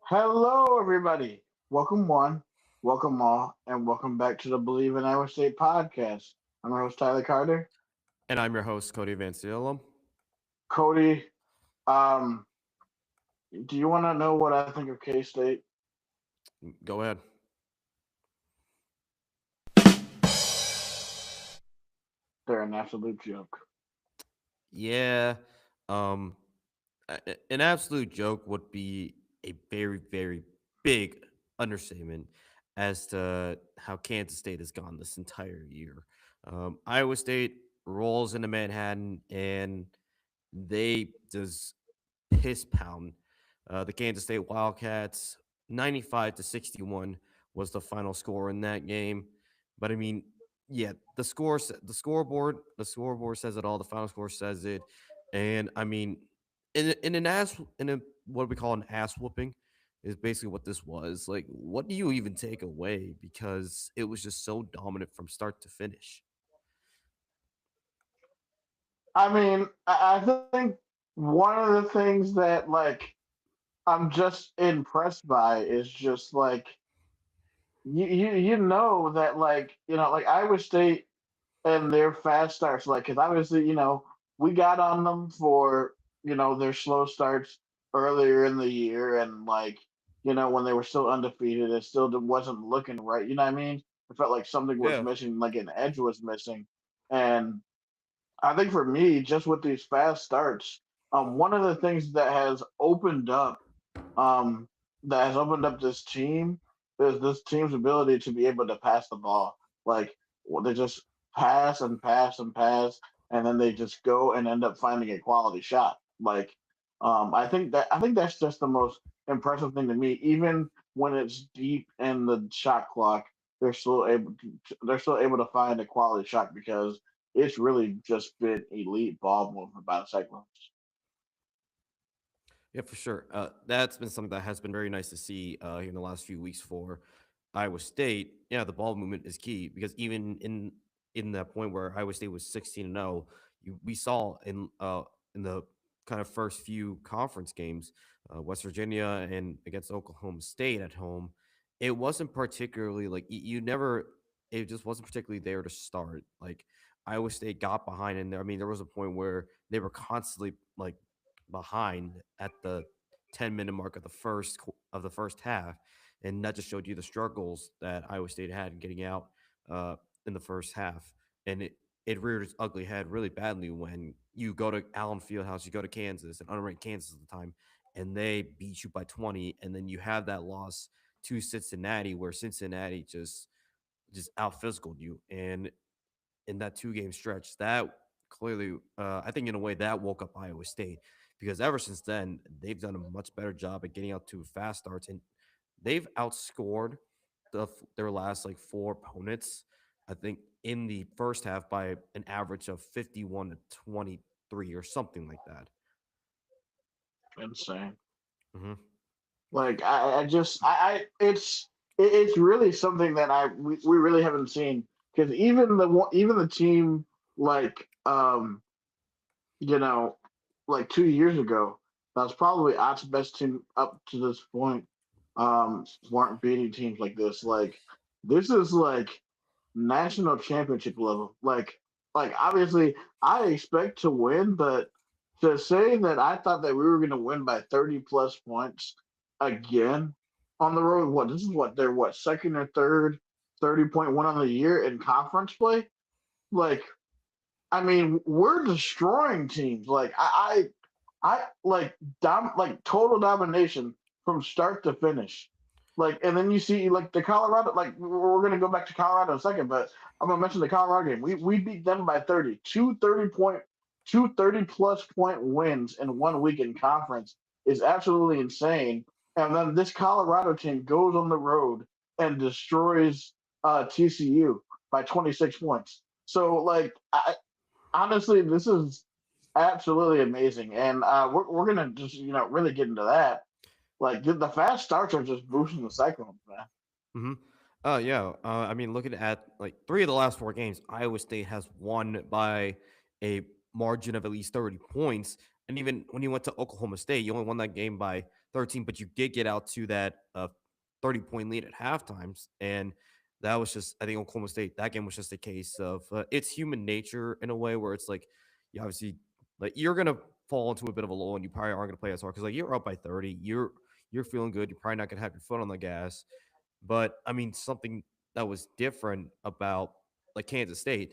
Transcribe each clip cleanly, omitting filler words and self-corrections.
Hello, everybody. Welcome one, welcome all, and welcome back to the Believe in Iowa State podcast. I'm your host Tyler Carter. And I'm your host, Cody Van Cielo. Cody, um, do you want to know what I think of K State? Go ahead. They're an absolute joke. Yeah, um, an absolute joke would be a very, very big understatement as to how Kansas State has gone this entire year. Iowa State rolls into Manhattan and they just piss pound the Kansas State Wildcats. 95-61 was the final score in that game. But I mean, yeah, the scoreboard says it all. The final score says it, and I mean, in a what we call an ass whooping is basically what this was. Like, what do you even take away? Because it was just so dominant from start to finish. I mean, I think one of the things that I'm just impressed by is just you know that like Iowa State and their fast starts, because obviously, we got on them for, their slow starts earlier in the year, and when they were still undefeated, it still wasn't looking right. You know what I mean? It felt like something was Yeah, missing, like an edge was missing. And I think for me, just with these fast starts, one of the things um, that has opened up this team is this team's ability to be able to pass the ball. They just pass and pass and pass, and then they just go and end up finding a quality shot. I think that's just the most impressive thing to me. Even when it's deep in the shot clock, they're still able to find a quality shot because it's really just been elite ball movement by the Cyclones. yeah, for sure. That's been something that has been very nice to see here in the last few weeks for Iowa State. Yeah, the ball movement is key because even in that point where Iowa State was 16-0, we saw in the kind of first few conference games, West Virginia and against Oklahoma State at home, it wasn't particularly like you never. It just wasn't particularly there to start. Like Iowa State got behind in there. I mean, there was a point where they were constantly like behind at the 10-minute mark of the first half, and that just showed you the struggles that Iowa State had in getting out uh, in the first half, and it reared its ugly head really badly when you go to Allen Fieldhouse, you go to Kansas, and unranked Kansas at the time, and they beat you by 20, and then you have that loss to Cincinnati where Cincinnati just out physicaled you, and in that 2 game stretch, that clearly, I think in a way that woke up Iowa State because ever since then they've done a much better job at getting out to fast starts, and they've outscored their last like four opponents. I think in the first half by an average of 51-23 or something like that. Insane. Hmm. I just it's really something that we really haven't seen, because even the team like you know like 2 years ago, that was probably Ott's best team up to this point, weren't beating teams like this. This is national championship level. Obviously I expect to win, but to say that I thought that we were going to win by 30 plus points again on the road, this is what they're second or third 30-point win on the year in conference play. Like, I mean, we're destroying teams. Total domination from start to finish. And then you see the Colorado. We're gonna go back to Colorado in a second, but I'm gonna mention the Colorado game. We beat them by 30. Two 30 plus point wins in 1 week in conference is absolutely insane. And then this Colorado team goes on the road and destroys TCU by 26 points. So honestly, this is absolutely amazing, and we're gonna just really get into that. The fast starts are just boosting the Cyclones, man. Hmm. Yeah. I mean, looking at like 3 of the last 4 games, Iowa State has won by a margin of at least 30 points. And even when you went to Oklahoma State, you only won that game by 13, but you did get out to that 30-point lead at halftimes. And that was just, I think, Oklahoma State, that game was just a case of it's human nature in a way where it's like, you obviously, like, you're going to fall into a bit of a lull and you probably aren't going to play as hard because, like, you're up by 30. You're feeling good. You're probably not going to have your foot on the gas. But I mean, something that was different about like Kansas State,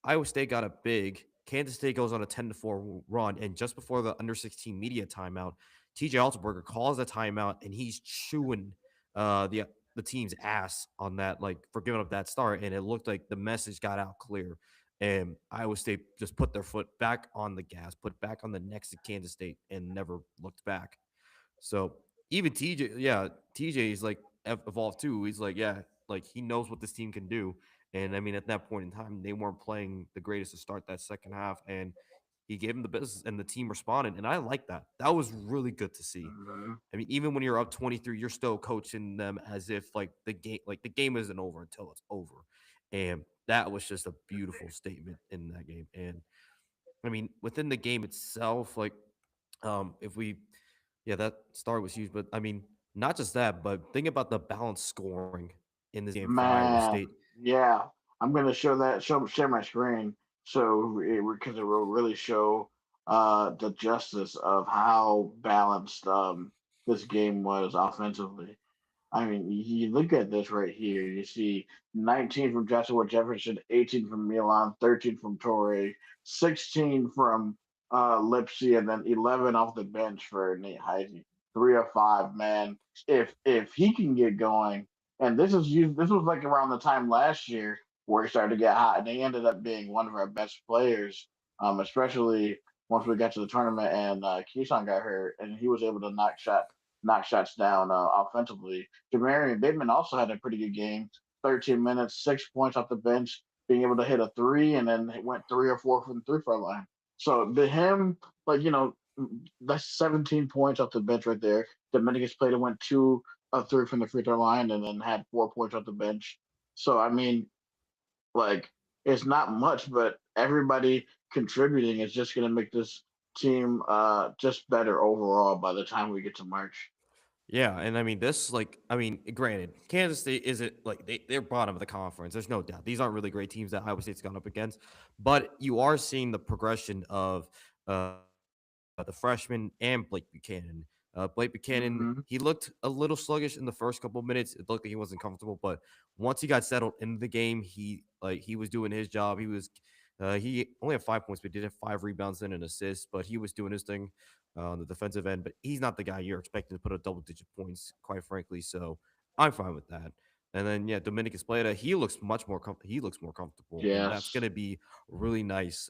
Iowa State got a big. Kansas State goes on a 10-4 run, and just before the under 16 media timeout, TJ Altenberger calls a timeout, and he's chewing the team's ass on that, like for giving up that start. And it looked like the message got out clear, and Iowa State just put their foot back on the gas, put back on the necks of Kansas State, and never looked back. So even TJ, yeah, TJ is like evolved too. He's like, yeah, like he knows what this team can do. And I mean, at that point in time, they weren't playing the greatest to start that second half, and he gave him the business, and the team responded. And I like that. That was really good to see. Mhm. I mean, even when you're up 23, you're still coaching them as if like the game isn't over until it's over. And that was just a beautiful statement in that game. And I mean, within the game itself, like if we yeah, that start was huge. But I mean, not just that, but think about the balanced scoring in this game for Iowa State. Man, yeah. I'm gonna show that share my screen so because it will really show the justice of how balanced this game was offensively. I mean, you look at this right here. You see 19 from Joshua Jefferson, 18 from Milan, 13 from Torrey, 16 from Lipsy, and then 11 off the bench for Nate Heisey. 3 of 5, man. If he can get going, and this was like around the time last year where he started to get hot, and he ended up being one of our best players, especially once we got to the tournament and Keyshawn got hurt, and he was able to knock shots down offensively. Jamarian Bateman also had a pretty good game. 13 minutes, 6 points off the bench, being able to hit a three, and then went 3 or 4 from the 3 point line. So to him, like that's 17 points off the bench right there. Dominicus played and went 2 of 3 from the free throw line, and then had 4 points off the bench. So I mean, like it's not much, but everybody contributing is just going to make this team just better overall by the time we get to March. Yeah, and I mean this, like, I mean, granted, Kansas State isn't like they're bottom of the conference. There's no doubt. These aren't really great teams that Iowa State's gone up against, but you are seeing the progression of uh the freshman and Blake Buchanan. Blake Buchanan, Hmm. he looked a little sluggish in the first couple of minutes. It looked like he wasn't comfortable, but once he got settled in the game, he was doing his job. He only had 5 points, but did have 5 rebounds and an assist. But he was doing his thing on the defensive end. But he's not the guy you're expecting to put up double-digit points, quite frankly. So I'm fine with that. And then yeah, Dominic Espleta, he looks more comfortable, and that's going Yes. to be really nice,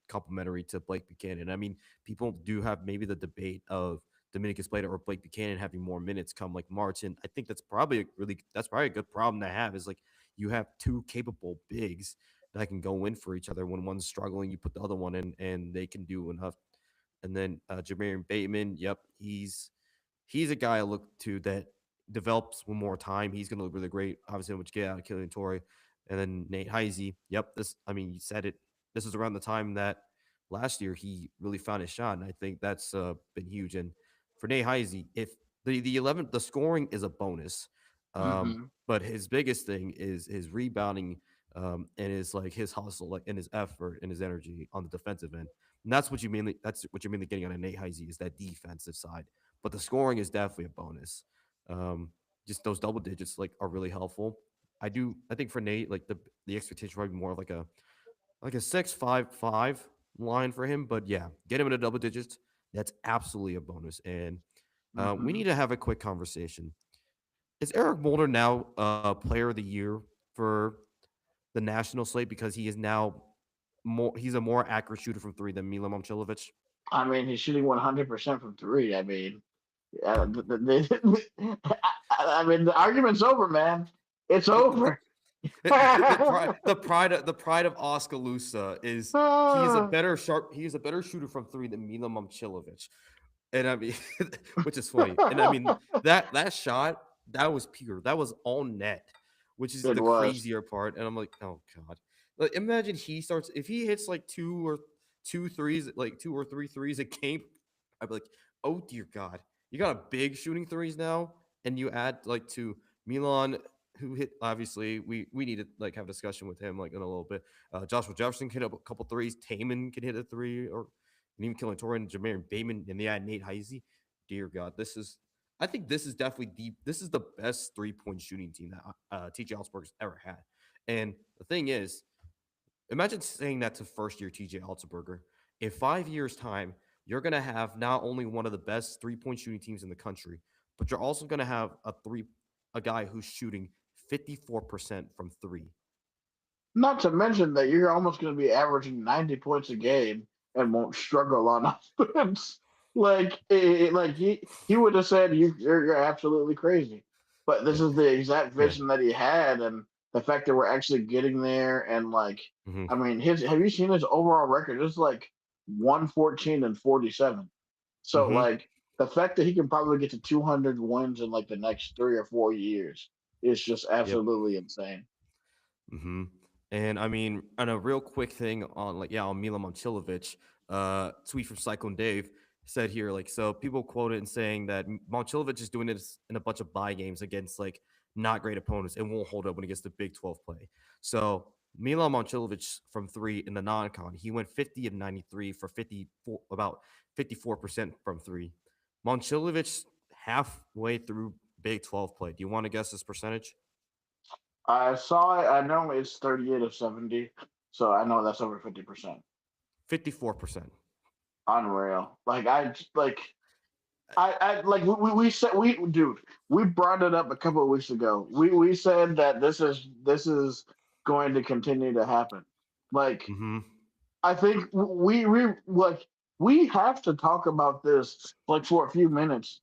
complimentary to Blake Buchanan. I mean, people do have maybe the debate of Dominicus Slater or Blake Buchanan having more minutes come like March. And I think that's probably a good problem to have is like you have two capable bigs that can go in for each other. When one's struggling, you put the other one in and they can do enough. And then Jamarian Bateman, yep, he's a guy I look to that develops one more time. He's going to look really great. Obviously, what you get out of Killian Torrey. And then Nate Heisey. Yep. I mean, you said it. This is around the time that last year he really found his shot. And I think that's been huge. And for Nate Heisey, if the scoring is a bonus, Hmm. but his biggest thing is his rebounding and his hustle, like and his effort and his energy on the defensive end. And that's what you're mainly getting on a Nate Heisey is that defensive side, but the scoring is definitely a bonus. Um, just those double digits like are really helpful. I think for Nate, like the expectation probably more of like a 6-5-5 line for him. But yeah, get him in a double digits. That's absolutely a bonus. And we Hmm. need to have a quick conversation. Is Eric Mulder now player of the year for the national slate because he is now he's a more accurate shooter from three than Mila Momcilovic? I mean, he's shooting 100% from three. I mean, I mean, the argument's over, man. It's over. The pride of Oskaloosa is Ah. he is a better shooter from three than Mila Momcilovic. And I mean, which is funny. And I mean that shot, that was pure. That was all net, which is It the was. crazier part. And I'm like, oh god. Like imagine if he hits like two or three threes a game, I'd be like, oh dear God. you got a big shooting threes now, and you add like to Milan, who hit obviously we need to like have a discussion with him like in a little bit. Joshua Jefferson can hit a couple threes. Taman can hit a three, or and even Killing Torrey and Jameer Bateman, and they add Nate Heisey. Dear God, this is I think this is definitely this is the best 3 point shooting team that TJ Alsberg's ever had. And the thing is, imagine saying that to first year TJ Altsberger. In 5 years' time, you're going to have not only one of the best 3 point shooting teams in the country, but you're also going to have a guy who's shooting 54% from three. Not to mention that you're almost going to be averaging 90 points a game and won't struggle on offense. Like he would have said you're absolutely crazy, but this Yeah. is the exact Yeah. vision that he had, and the fact that we're actually getting there. And like, Hmm. I mean, his have you seen his overall record? It's like 114-47. So Hmm. like the fact that he can probably get to 200 wins in like the next 3 or 4 years is just Yep. absolutely insane. Hmm. And I mean, and a real quick thing on like on Mila Momcilovic, tweet from Cyclone Dave said here like so people quote it and saying that Momcilovic is doing this in a bunch of buy games against like not great opponents and won't hold up when he gets the Big 12 play. So Milan Momcilovic from three in the non-con, he went 50 of 93 for 54 about 54% from three. Momcilovic halfway through Big 12 play. Do you want to guess this percentage? I saw it. I know it's 38 of 70, so I know that's over 50%. 54%. Unreal. I like we said we dude we brought it up a couple of weeks ago. We said that this is going to continue to happen. Like Hmm. I think we have to talk about this like for a few minutes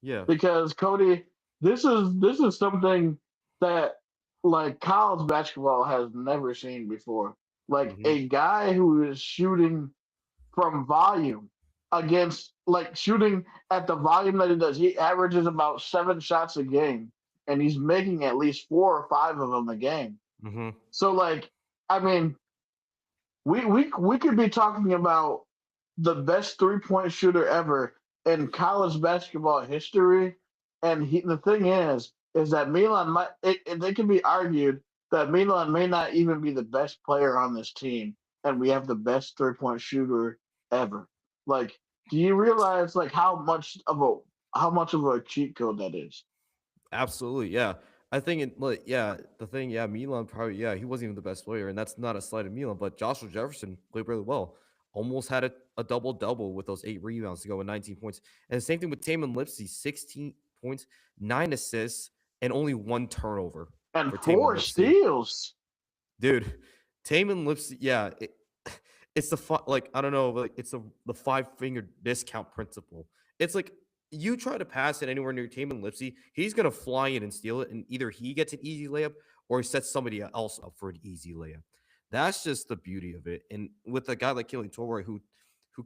Yeah. because Cody, this is something that like college basketball has never seen before. Like Hmm. a guy who is shooting from volume against like shooting at the volume that he does. He averages about 7 shots a game, and he's making at least 4 or 5 of them a game. Hmm. So like, I mean, we could be talking about the best 3 point shooter ever in college basketball history. And the thing is that Milan might they can be argued that Milan may not even be the best player on this team, and we have the best 3 point shooter ever. Like, do you realize like how much of a cheat code that is? Absolutely. Yeah. I think it like yeah, the thing, yeah, Milan probably he wasn't even the best player, and that's not a slight of Milan, but Joshua Jefferson played really well. Almost had a double double with those 8 rebounds to go with 19 points. And the same thing with Taman Lipsey, 16 points, 9 assists, and only one turnover And for Taman four Lipsey. steals. Dude, Taman Lipsey, yeah, it's like I don't know, like it's the 5 finger discount principle. It's like you try to pass it anywhere near Taman Lipsey, he's gonna fly in and steal it, and either he gets an easy layup or he sets somebody else up for an easy layup. That's just the beauty of it. And with a guy like Killing Torrey who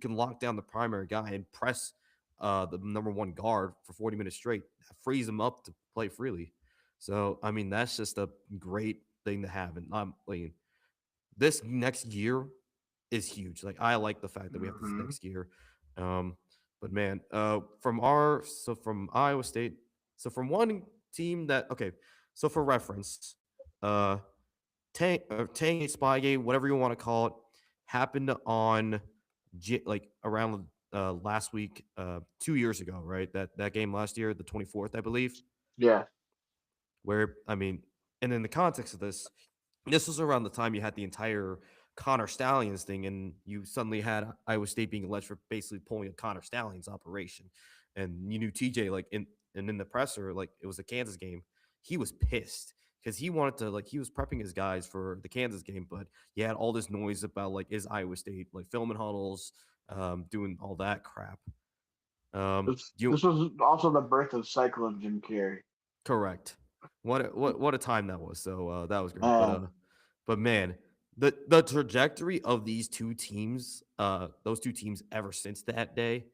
can lock down the primary guy and press the number one guard for 40 minutes straight, that frees him up to play freely. So I mean, that's just a great thing to have. And I'm like this next year is huge. Like I like the fact that we have this Mm-hmm. next year. Um, but man, from Iowa State, so from one team that okay, so for reference, uh, Tang Spygate, whatever you want to call it, happened on like around last week, 2 years ago, right? That game last year, the 24th, I believe, Yeah. where I mean, and in the context of this, this was around the time you had the entire Connor Stallions thing, and you suddenly had Iowa State being alleged for basically pulling a Connor Stallions operation, and you knew TJ like in the presser, like it was a Kansas game, he was pissed because he wanted to like he was prepping his guys for the Kansas game, but he had all this noise about like is Iowa State like filming huddles, doing all that crap. This You this was also the birth of Cyclone Jim Carrey. Correct. What a time that was. So that was great. Man, But man, the trajectory of those two teams ever since that day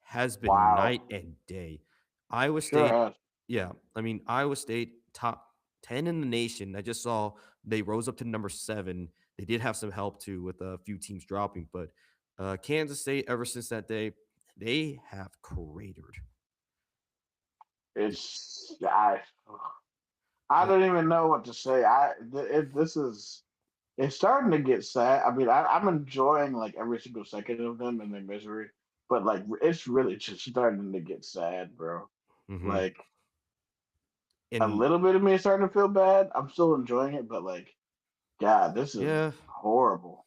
has been wow. night and day. Iowa Sure State, has. yeah. I mean, Iowa State top 10 in the nation. I just saw they rose up to number 7. They did have some help too with a few teams dropping, but Kansas State ever since that day, they have cratered. it's I don't even know what to say. This is it's starting to get sad. I mean, I'm enjoying like every single second of them and their misery, but like it's really just starting to get sad, bro. Hmm. Like a And little bit of me is starting to feel bad. I'm still enjoying it, but like, God, this is yeah, horrible.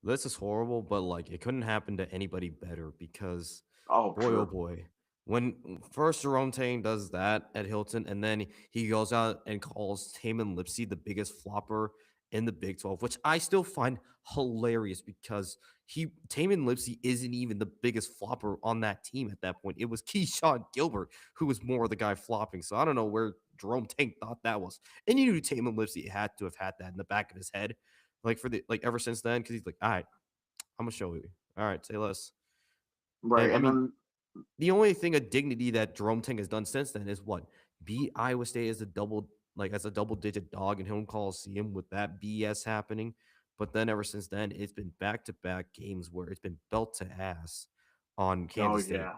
this is horrible, but like it couldn't happen to anybody better because Oh, boy, oh true. boy. When first Jerome Tang does that at Hilton, and then he goes out and calls Taman Lipsy the biggest flopper in the Big 12, which I still find hilarious because Taman Lipsy isn't even the biggest flopper on that team at that point. It was Keyshawn Gilbert who was more the guy flopping. So I don't know where Jerome Tang thought that was. And you knew Taman Lipsy had to have had that in the back of his head, like for the like ever since then, because he's like, all right, I'm gonna show you. All right, say less. Right. And I And mean, then the only thing of dignity that Jerome Tang has done since then is what? Beat Iowa State as a double digit dog in home Coliseum with that BS happening. But then ever since then, it's been back to back games where it's been belt to ass on oh Kansas State. yeah.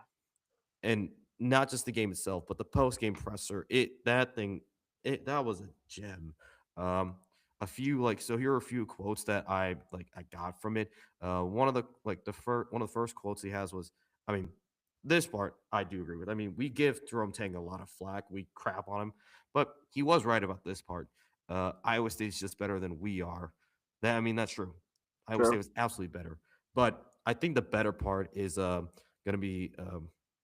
And not just the game itself, but the post game presser. That was a gem. Um, a few like so here are a few quotes that I got from it. One of the like the first one of the first quotes he has was, I mean, this part I do agree with. I mean, we give Jerome Tang a lot of flack, we crap on him, but he was right about this part. Iowa State's just better than we are. That's true. Iowa State True. was absolutely better, but I think the better part is going to be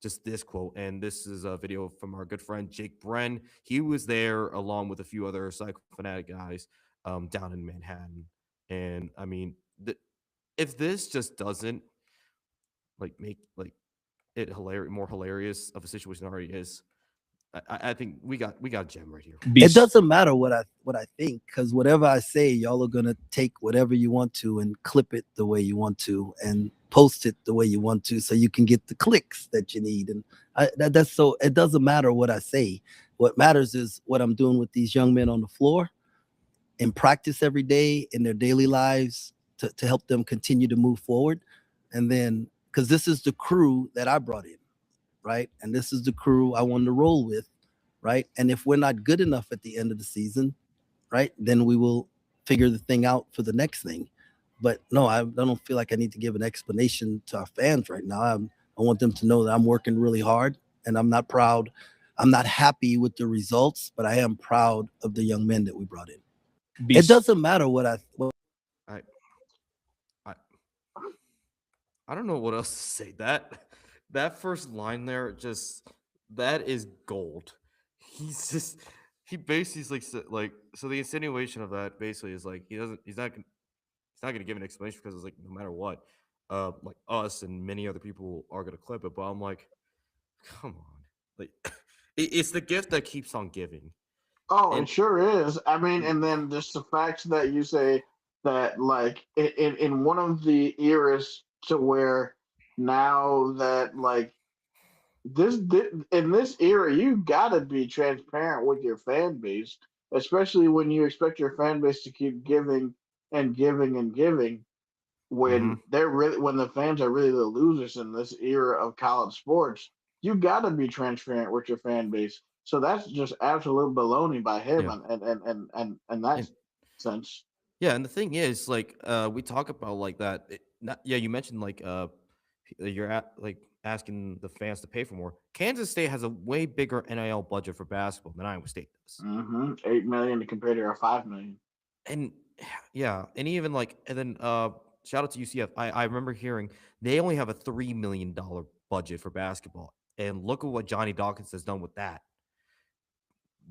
just this quote. And this is a video from our good friend Jake Bren. He was there along with a few other Psycho Fanatic guys down in Manhattan. And I mean, if this just doesn't make it hilarious, more hilarious of a situation than it already is, I think we got a gem right here. It doesn't matter what I think, because whatever I say, y'all are gonna take whatever you want to and clip it the way you want to and post it the way you want to, so you can get the clicks that you need. And that's so it doesn't matter what I say. What matters is what I'm doing with these young men on the floor in practice every day in their daily lives to help them continue to move forward. And then because this is the crew that I brought in, right? And this is the crew I wanted to roll with, right? And if we're not good enough at the end of the season, right, then we will figure the thing out for the next thing. But no, I don't feel like I need to give an explanation to our fans right now. I want them to know that I'm working really hard and I'm not proud. I'm not happy with the results, but I am proud of the young men that we brought in. It doesn't matter what I I I don't know what else to say. That first line there, just that is gold. He basically is like so the insinuation of that basically is like he's not gonna give an explanation because it's like no matter what, like us and many other people are gonna clip it. But I'm like, come on, like it's the gift that keeps on giving. Oh, it And sure is. I mean, and then just the fact that you say that, like, in one of the eras to where now that, like, in this era, you gotta be transparent with your fan base, especially when you expect your fan base to keep giving and giving and giving when mhm. when the fans are really the losers in this era of college sports. You got to be transparent with your fan base. So that's just absolute baloney by him, Yeah, and that and sense. yeah, and the thing is, like, we talk about like that. Yeah, you mentioned like you're at like asking the fans to pay for more. Kansas State has a way bigger NIL budget for basketball than Iowa State does, 8 million to compare to our 5 million. and yeah, and even like, and then shout out to UCF. I remember hearing they only have a $3 million budget for basketball, and look at what Johnny Dawkins has done with that.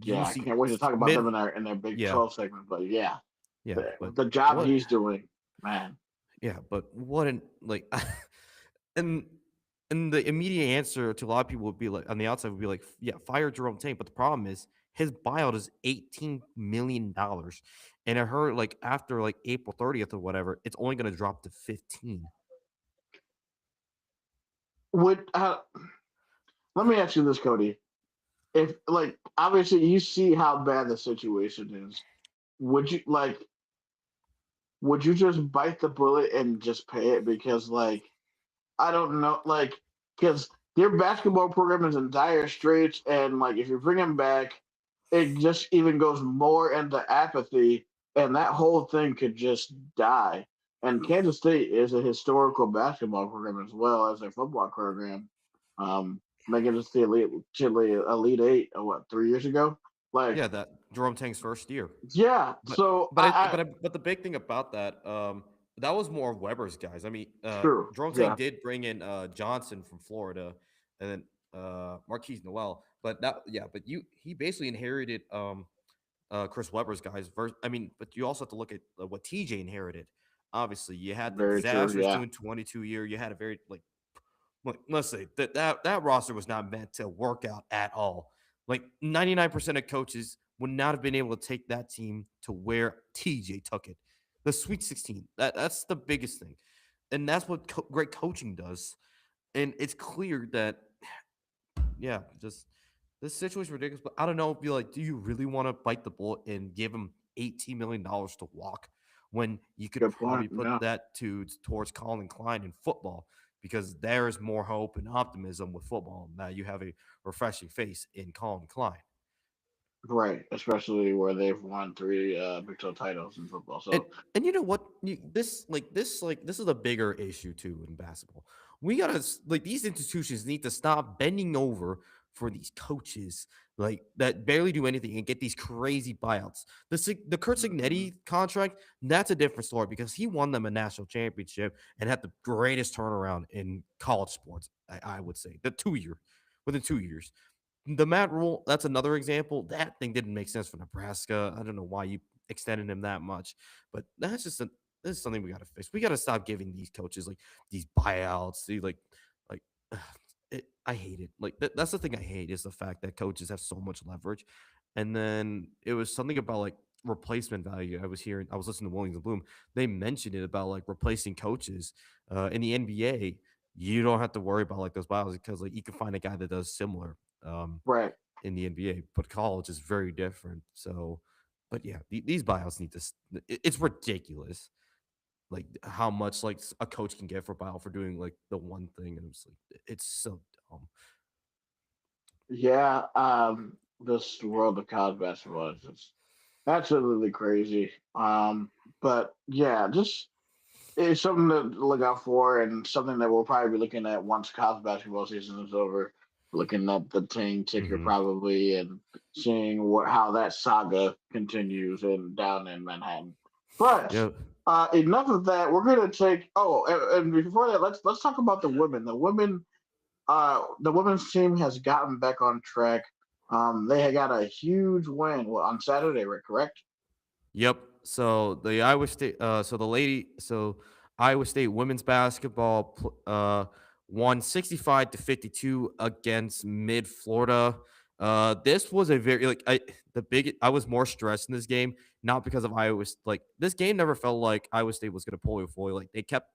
Yeah, I UC can't wait to talk about them mid, in their Big yeah, 12 segment. But yeah, yeah, but the job what? he's doing, man. Yeah, but what an like and and the immediate answer to a lot of people would be like on the outside would be like, yeah, fire Jerome Tang. But the problem is his buyout is $18 million. And I heard like after like April 30th or whatever, it's only gonna drop to 15. Would let me ask you this, Cody. If like obviously you see how bad the situation is, would you like would you just bite the bullet and just pay it? Because like I don't know, like because their basketball program is in dire straits, and like if you bring him back, it just even goes more into apathy, and that whole thing could just die. And Kansas State is a historical basketball program as well as a football program, making it to the elite eight. What 3 years ago? Like, Yeah, that Jerome Tang's first year. yeah. But So I but the big thing about that, that was more of Weber's guys. I mean, true. Jerome Tang Yeah, did bring in Johnson from Florida, and then Marquise Noel. But that, yeah, but he basically inherited Chris Webber's guys. I mean, but you also have to look at what TJ inherited. Obviously, you had the very true. disastrous Yeah, doing 22-year. You had a very like let's say that roster was not meant to work out at all. Like 99% of coaches would not have been able to take that team to where TJ took it. The Sweet 16. That's the biggest thing. And that's what great coaching does. And it's clear that yeah, just this situation is ridiculous. But I don't know. Be like, do you really want to bite the bullet and give him $18 million to walk when you could good point. probably put Yeah, that towards Colin Klein in football? Because there is more hope and optimism with football now. You have a refreshing face in Colin Klein. right. Especially where they've won three Big 12 titles in football. And So and you know what? This is a bigger issue too in basketball. We gotta like these institutions need to stop bending over for these coaches like that barely do anything and get these crazy buyouts. The Kurt mhm. Signetti contract, that's a different story because he won them a national championship and had the greatest turnaround in college sports. I would say within 2 years. The Matt Rule, that's another example. That thing didn't make sense for Nebraska. I don't know why you extended him that much, but this is something we got to fix. We got to stop giving these coaches like these buyouts. See, like I hate it. Like that's the thing I hate is the fact that coaches have so much leverage. And then it was something about like replacement value. I was listening to Williams and Bloom. They mentioned it about like replacing coaches in the NBA. You don't have to worry about like those buyouts because like you can find a guy that does similar. Right. In the NBA, but college is very different. So, but yeah, these buyouts need to. It's ridiculous, like how much like a coach can get for buyout for doing like the one thing, and it's like it's so dumb. Yeah. This world of college basketball is just absolutely crazy. But yeah, just it's something to look out for, and something that we'll probably be looking at once college basketball season is over. Looking at the team ticker Hmm. probably, and seeing how that saga continues and down in Manhattan. But Yeah. enough of that. We're gonna take. Oh, and before that, let's talk about the women. The women's team has gotten back on track. They had got a huge win on Saturday, right? Correct? Yep. So Iowa State women's basketball won 65-52 against Mid Florida. This was a very like I was more stressed in this game, not because of like this game never felt like Iowa State was gonna pull away. Like they kept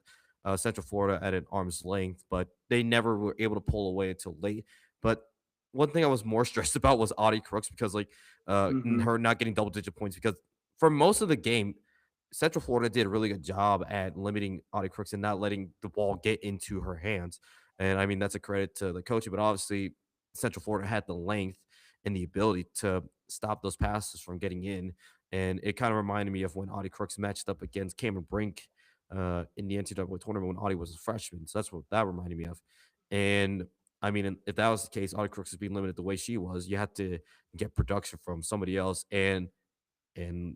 Central Florida at an arm's length, but they never were able to pull away until late. But one thing I was more stressed about was Audie Crooks because like Mm-hmm. her not getting double digit points because for most of the game, Central Florida did a really good job at limiting Audie Crooks and not letting the ball get into her hands. And I mean, that's a credit to the coaching, but obviously, Central Florida had the length and the ability to stop those passes from getting in. And it kind of reminded me of when Audie Crooks matched up against Cameron Brink in the NCAA tournament when Audie was a freshman. So that's what that reminded me of. And I mean, if that was the case, Audie Crooks is being limited the way she was. You had to get production from somebody else. And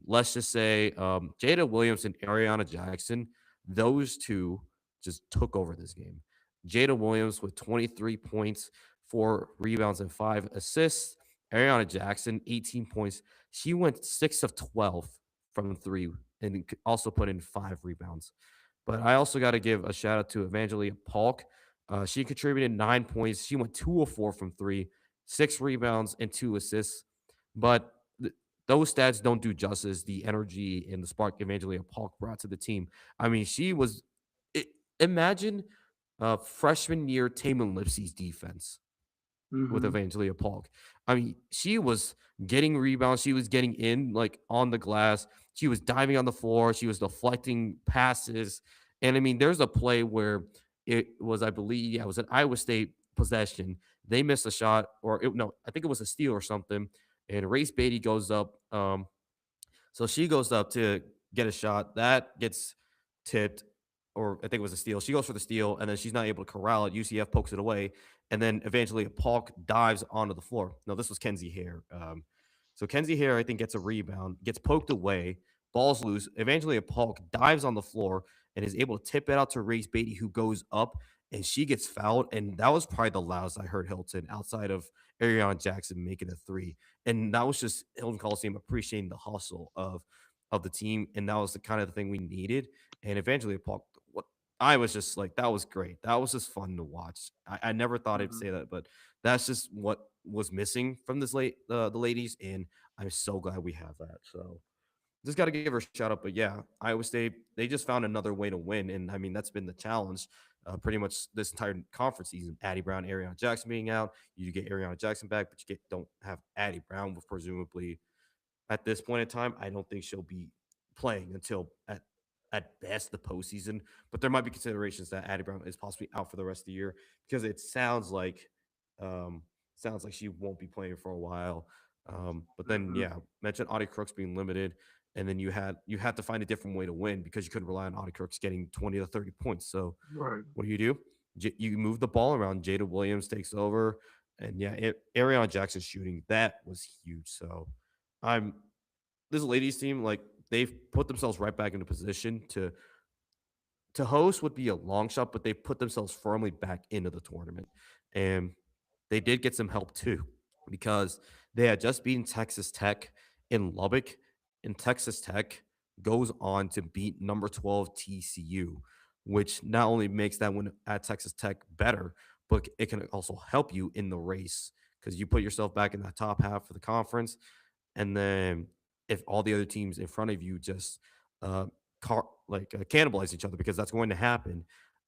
let's just say Jada Williams and Ariana Jackson, those two just took over this game. Jada Williams with 23 points, 4 rebounds, and 5 assists. Ariana Jackson, 18 points. She went 6 of 12 from three and also put in 5 rebounds. But I also got to give a shout out to Evangelia Polk. She contributed 9 points. She went 2 of 4 from three, 6 rebounds, and 2 assists. But those stats don't do justice the energy and the spark Evangelia Polk brought to the team. I mean, she was. It, imagine freshman year Taman Lipsey's defense with Mm-hmm. Evangelia Polk. I mean, she was getting rebounds. She was getting in like on the glass. She was diving on the floor. She was deflecting passes. And I mean, there's a play where it was, I believe, yeah, it was an Iowa State possession. They missed a shot, no, I think it was a steal or something. And Race Beatty goes up. So she goes up to get a shot that gets tipped, or I think it was a steal. She goes for the steal, and then she's not able to corral it. UCF pokes it away, and then eventually Polk dives onto the floor. No, this was Kenzie Hare. So Kenzie Hare, I think, gets a rebound, gets poked away, ball's loose. Eventually, Polk dives on the floor and is able to tip it out to Race Beatty, who goes up, and she gets fouled. And that was probably the loudest I heard Hilton outside of Ariana Jackson making a three. And that was just Hilton Coliseum appreciating the hustle of the team, and that was the kind of thing we needed. And eventually, Paul, what I was just like, that was great. That was just fun to watch. I never thought I'd Mhm. say that, but that's just what was missing from the ladies, and I'm so glad we have that. So just got to give her a shout out. But yeah, Iowa State, they just found another way to win. And I mean, that's been the challenge pretty much this entire conference season. Addie Brown, Ariana Jackson being out. You get Ariana Jackson back, but don't have Addie Brown, with presumably at this point in time. I don't think she'll be playing until at best the postseason. But there might be considerations that Addie Brown is possibly out for the rest of the year, because it um, sounds like she won't be playing for a while. But then Mhm. yeah, mentioned Audie Crooks being limited, and then you had to find a different way to win because you couldn't rely on Audie Crooks getting 20 to 30 points. So Right. what do? You move the ball around. Jada Williams takes over, and yeah, Ariana Jackson shooting that was huge. So I'm this ladies team, like, they've put themselves right back into position to host would be a long shot, but they put themselves firmly back into the tournament. And they did get some help too, because they had just beaten Texas Tech in Lubbock, and Texas Tech goes on to beat number 12 TCU, which not only makes that win at Texas Tech better, but it can also help you in the race, because you put yourself back in the top half of the conference. And then if all the other teams in front of you just uh, cannibalize each other, because that's going to happen,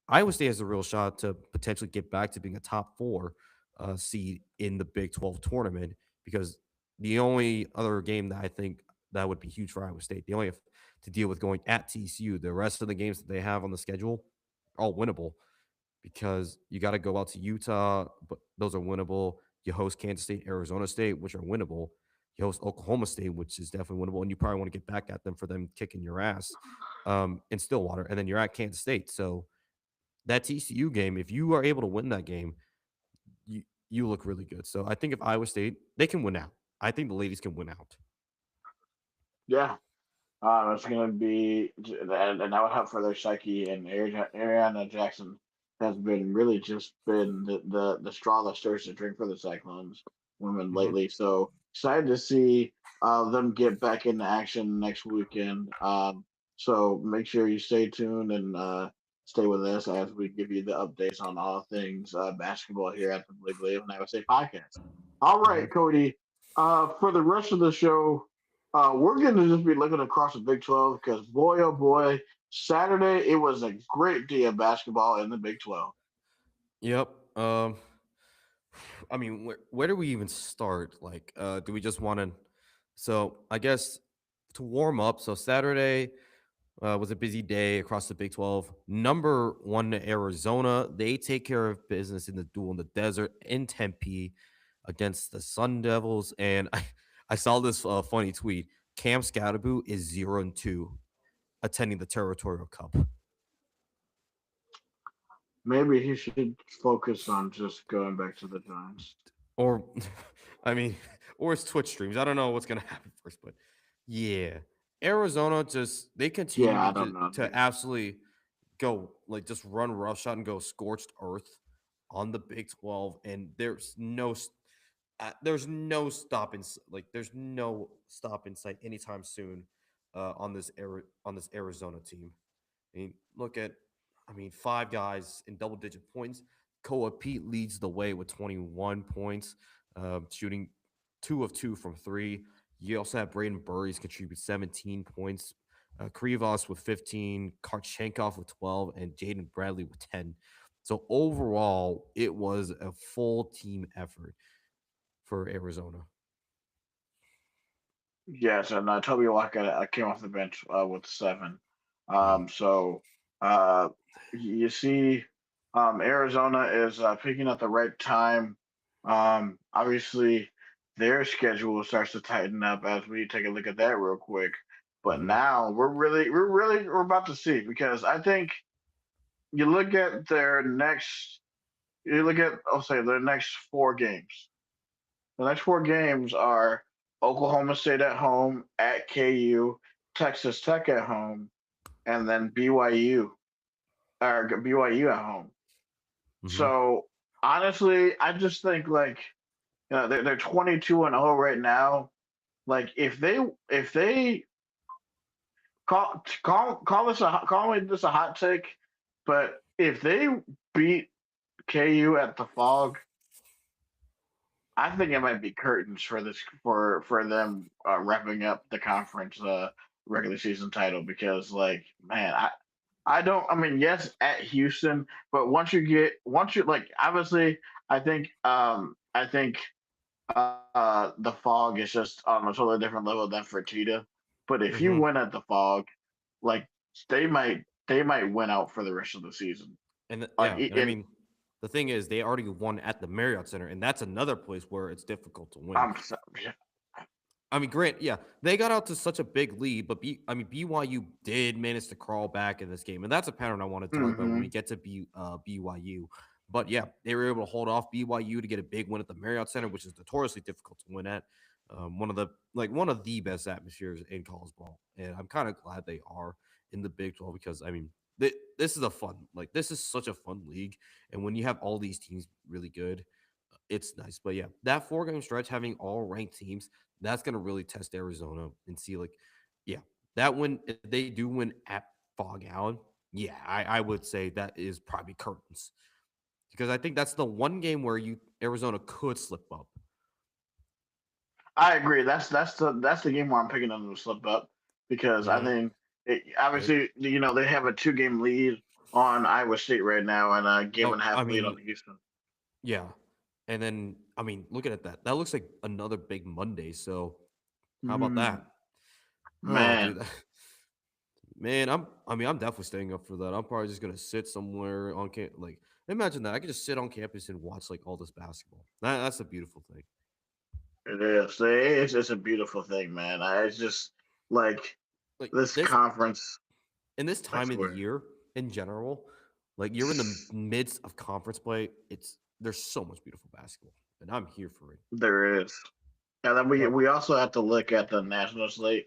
Iowa State has a real shot to potentially get back to being a top four seed in the Big 12 tournament, because the only other game that I think that would be huge for Iowa State, they only have to deal with going at TCU. The rest of the games that they have on the schedule are all winnable, because you got to go out to Utah, but those are winnable. You host Kansas State, Arizona State, which are winnable. You host Oklahoma State, which is definitely winnable, and you probably want to get back at them for them kicking your ass in Stillwater, and then you're at Kansas State. So that TCU game, if you are able to win that game, you look really good. So I think if Iowa State, they can win out. I think the ladies can win out. Yeah. It's going to be, and that would help for their psyche. And Ariana Jackson has been really just been the straw that stirs the drink for the Cyclones women Mhm. lately. So excited to see them get back into action next weekend. So make sure you stay tuned and stay with us as we give you the updates on all things basketball here at the Believe and Iowa State podcast. All Mhm. right, Cody. For the rest of the show, we're going to just be looking across the Big 12 because, boy, oh boy, Saturday, it was a great day of basketball in the Big 12. Yep. I mean, where do we even start? Like, do we just want to? So I guess to warm up. So Saturday was a busy day across the Big 12. Number one, Arizona. They take care of business in the duel in the desert in Tempe against the Sun Devils. And I saw this funny tweet. Cam Scadaboo is 0-2 attending the Territorial Cup. Maybe he should focus on just going back to the Giants. Or, I mean, or his Twitch streams. I don't know what's going to happen first, but yeah. Arizona just, they continue Yeah, I don't know, to dude. absolutely go, like, just run roughshod and go scorched earth on the Big 12, and there's no stop in like there's no stop in sight anytime soon on this Arizona team. I mean, I mean, five guys in double digit points. Koa Pete leads the way with 21 points, shooting 2 of 2 from three. You also have Braden Burries contribute 17 points, Krivos with 15, Karchenkov with 12, and Jaden Bradley with 10. So overall, it was a full team effort for Arizona. Yes, and Toby Waka came off the bench with 7. Mm. So uh, you see Arizona is picking at the right time. Obviously, their schedule starts to tighten up as we take a look at that real quick. But Mhm. now we're about to see because I think you look at their next, you look at I'll say their next 4 games. The next 4 games are Oklahoma State at home, at KU, Texas Tech at home, and then BYU at home. Mhm. So honestly, I just think like they're 22-0 right now. Like if they call me this a hot take, but if they beat KU at the Fog, I think it might be curtains for this for them wrapping up the conference regular season title because like man I don't I mean yes at Houston but once you like obviously I think the Fog is just on a totally different level than Fertitta, but if you Mhm. win at the Fog like they might win out for the rest of the season like Yeah, and I mean, the thing is, they already won at the Marriott Center, and that's another place where it's difficult to win. I'm so, yeah, I mean, Grant, yeah, they got out to such a big lead, but I mean, BYU did manage to crawl back in this game, and that's a pattern I want to talk about when we hmm get to BYU. But yeah, they were able to hold off BYU to get a big win at the Marriott Center, which is notoriously difficult to win at. One of the best atmospheres in college ball, and I'm kind of glad they are in the Big 12 because I mean, this is this is such a fun league, and when you have all these teams really good, it's nice. But yeah, that 4 game stretch having all ranked teams, that's gonna really test Arizona and see like, yeah, that win if they do win at Fog Allen, yeah, I would say that is probably curtains because I think that's the one game where you Arizona could slip up. I agree. That's the game where I'm picking them to slip up because I Hmm. think Right. obviously they have a 2 game lead on Iowa State right now and a game Oh, and a I half lead on mean, Houston. yeah, and then I mean, looking at that, that looks like another big Monday. So how about Mm, that? Oh, man, dude, man, I'm definitely staying up for that. I'm probably just gonna sit somewhere on like imagine that. I could just sit on campus and watch like all this basketball. That's a beautiful thing. it is. It's a beautiful thing, man. It's just like Like this this conference. in this I time of the swear, year in general, like you're in the midst of conference play. There's so much beautiful basketball, and I'm here for it. there is. And then we But we also have to look at the national slate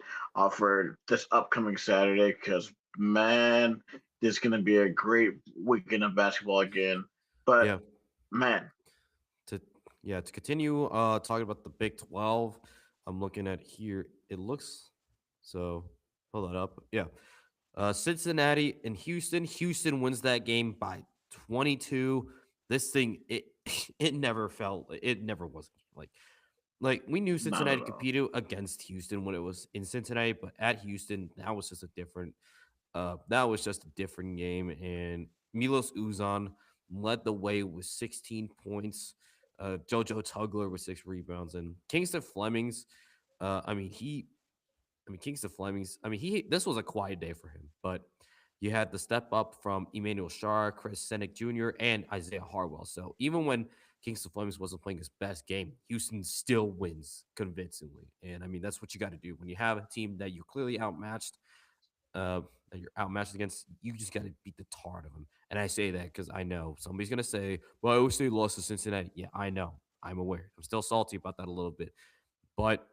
for this upcoming Saturday because man, this is going to be a great weekend of basketball again. But yeah, man, to to continue talking about the Big 12, I'm looking at here. It looks so. Pull that up. Yeah. Cincinnati and Houston. Houston wins that game by 22. This thing, it never felt, it never was like we knew not Cincinnati at all. competed against Houston when it was in Cincinnati, but at Houston, that was just a different game. And Milos Uzan led the way with 16 points. Jojo Tugler with 6 rebounds, and Kingston Flemings. I mean, Kingston Flemings. I mean, he this was a quiet day for him, but you had the step up from Emmanuel Shar, Chris Sennick Jr., and Isaiah Harwell. So even when Kingston Flemings wasn't playing his best game, Houston still wins convincingly. And I mean, that's what you got to do when you have a team that you're clearly outmatched. That you're outmatched against, you just got to beat the tar out of them. And I say that because I know somebody's gonna say, "Well, I always say lost to Cincinnati." Yeah, I know. I'm aware. I'm still salty about that a little bit, but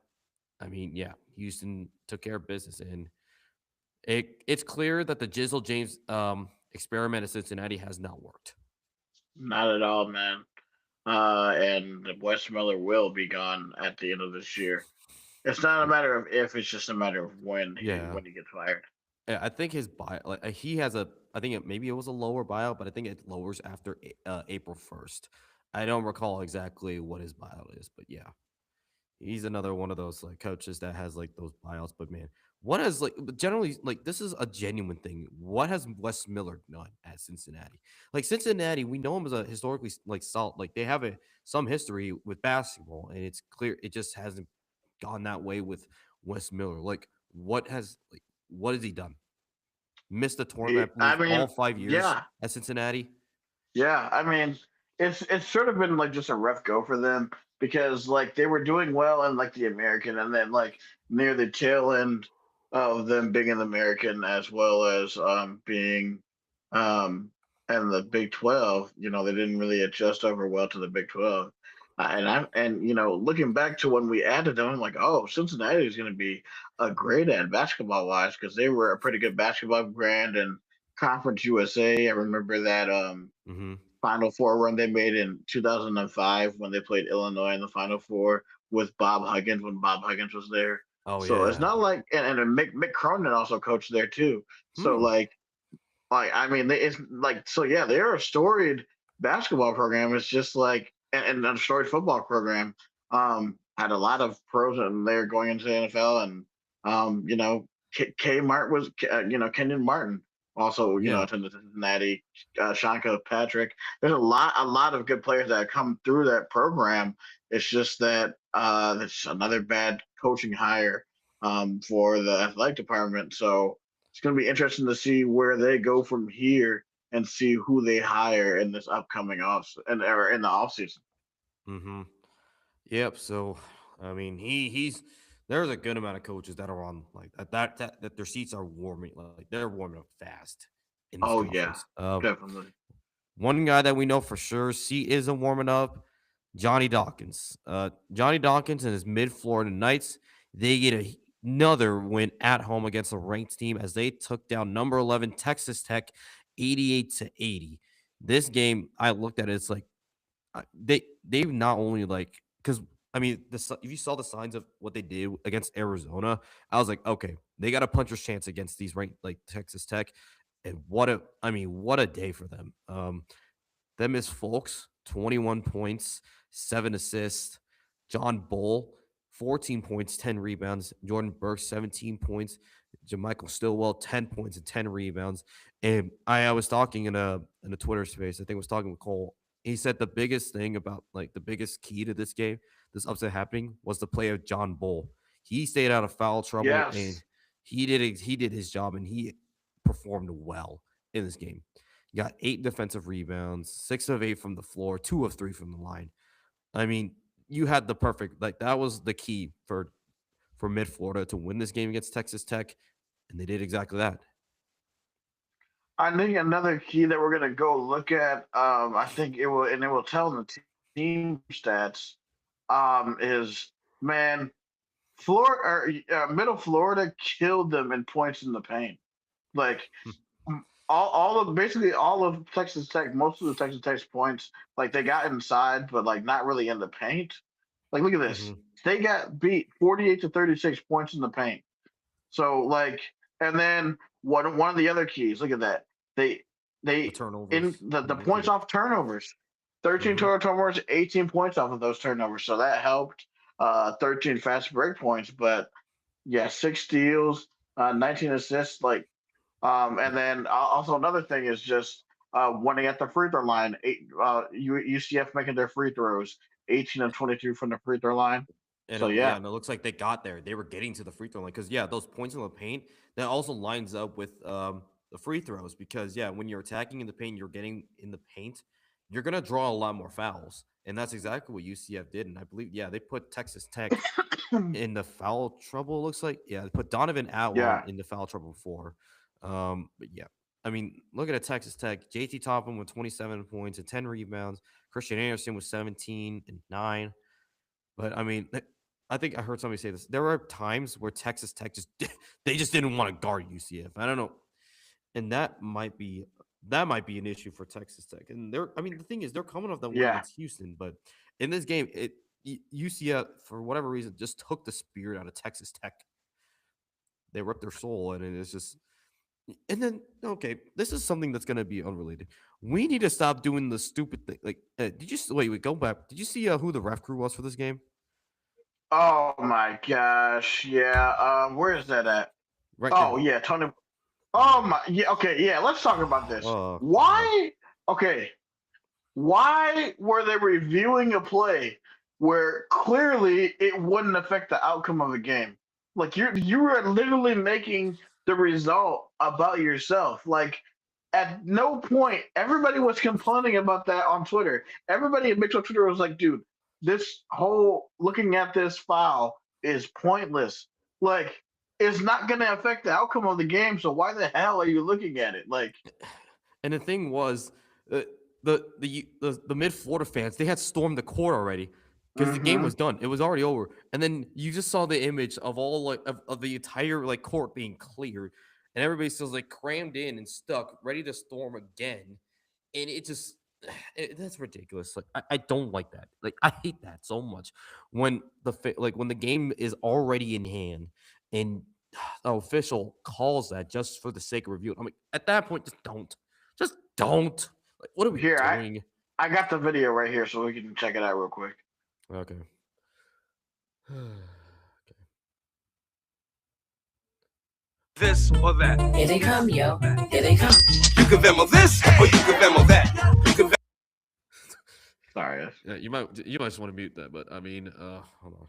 I mean, yeah, Houston took care of business, and it's clear that the Jizzle James experiment at Cincinnati has not worked. Not at all, man. And Wes Miller will be gone at the end of this year. It's not a matter of if; it's just a matter of when Yeah, he gets fired. I think his buy like he has a I think maybe it was a lower buyout, but I think it lowers after April 1st. I don't recall exactly what his buyout is, but yeah. He's another one of those like coaches that has like those buyouts. But man, what has like generally like this is a genuine thing. What has Wes Miller done at Cincinnati? Like Cincinnati, we know him as a historically like solid. Like they have some history with basketball, and it's clear it just hasn't gone that way with Wes Miller. Like what has he done? Missed the tournament, I I believe, mean, all 5 years yeah, at Cincinnati. Yeah, I mean, it's sort of been like just a rough go for them because like they were doing well in like the American, and then like near the tail end of them being in the American as well as being um and the Big 12, they didn't really adjust over well to the Big 12. And looking back to when we added them, I'm like, oh, Cincinnati is going to be a great ad basketball wise because they were a pretty good basketball brand and Conference USA. I remember that Hmm. Final Four run they made in 2005 when they played Illinois in the Final Four with Bob Huggins when Bob Huggins was there. Oh So it's yeah. not like and Mick Cronin also coached there too. So Hmm. like I mean it's like so yeah they're a storied basketball program. It's just like and a storied football program. Had a lot of pros in there going into the NFL and K Mart was Kenyon Martin also Yeah. attended Cincinnati. Sean Patrick. There's a lot of good players that have come through that program. It's just that it's another bad coaching hire for the athletic department. So it's going to be interesting to see where they go from here and see who they hire in this upcoming off and or in the off season. Hmm. Yep. So, I mean, he's there's a good amount of coaches that are on like that their seats are warming, like they're warming up fast in this Oh yeah, conference. definitely. One guy that we know for sure seat isn't warming up, Johnny Dawkins. Johnny Dawkins and his mid Florida Knights, they get another win at home against a ranked team as they took down number 11 Texas Tech 88-80. This game, I looked at it, it's like they've not only like because I mean if you saw the signs of what they did against Arizona, I was like, okay, they got a puncher's chance against these ranked like Texas Tech, and what a day for them. Them is Folks, 21 points, 7 assists. John Bull, 14 points, 10 rebounds. Jordan Burke, 17 points. Jamichael Stillwell, 10 points and 10 rebounds. And I was talking in a Twitter space. I think I was talking with Cole. He said the biggest thing about like the biggest key to this game, this upset happening, was the play of John Bull. He stayed out of foul trouble and Yes. he did his job and he performed well in this game. You got 8 defensive rebounds, 6 of 8 from the floor, 2 of 3 from the line. I mean, you had the perfect like that was the key for Mid Florida to win this game against Texas Tech, and they did exactly that. I think another key that we're gonna go look at, I think it will tell in the team stats, is man, Florida, Middle Florida killed them in points in the paint. Like all of basically all of Texas Tech, most of the Texas Tech's points, like they got inside, but like not really in the paint. Like look at this, Hmm. they got beat 48-36 points in the paint. So like, and then one of the other keys, look at that. They The they in turnovers, the they points did. off turnovers, 13 Hmm. total turnovers, 18 points off of those turnovers. So that helped. 13 fast break points, but yeah, 6 steals, 19 assists. And then also another thing is just winning at the free throw line. UCF making their free throws, 18 of 22 from the free throw line. And So yeah, yeah, and it looks like they got there. They were getting to the free throw line because yeah, those points in the paint that also lines up with the free throws because yeah, when you're attacking in the paint, you're getting in the paint, you're gonna draw a lot more fouls, and that's exactly what UCF did. And I believe yeah, they put Texas Tech in the foul trouble. It looks like yeah, they put Donovan Atwell yeah. in the foul trouble before. But yeah, I mean, look at Texas Tech. JT Topham with 27 points and 10 rebounds. Christian Anderson with 17 and 9. But I mean, I think I heard somebody say this. There are times where Texas Tech just they just didn't want to guard UCF. I don't know, and that might be an issue for Texas Tech. And they're I mean, the thing is, they're coming off that win Yeah. against Houston, but in this game, UCF for whatever reason just took the spirit out of Texas Tech. They ripped their soul, and it's just. And then okay, this is something that's gonna be unrelated. We need to stop doing the stupid thing. Like, did you wait? Go back. Did you see who the ref crew was for this game? Oh my gosh. Yeah. Where is that at? Right Oh now. yeah, Tony. Oh my. Yeah. Okay. Yeah. Let's talk about this. Oh God. Why? Okay. Why were they reviewing a play where clearly it wouldn't affect the outcome of the game? Like you were literally making the result about yourself. Like at no point everybody was complaining about that on Twitter. Everybody in Mitchell Twitter was like, dude, this whole looking at this file is pointless. Like, it's not going to affect the outcome of the game. So why the hell are you looking at it? Like, And the thing was, the mid Florida fans, they had stormed the court already because the game mhm. was done. It was already over. And then you just saw the image of all like of the entire like court being cleared, and everybody still like crammed in and stuck, ready to storm again. And it just that's ridiculous. Like I don't like that. Like I hate that so much when like when the game is already in hand and the official calls that just for the sake of review. I'm like, at that point, just don't. Like, what are we Here, doing? I got the video right here so we can check it out real quick. Okay. This or that. Here they come, yo. Here they come. You can Venmo this or you can Venmo that. You can Sorry. Yeah, you might just want to mute that, but I mean, hold on.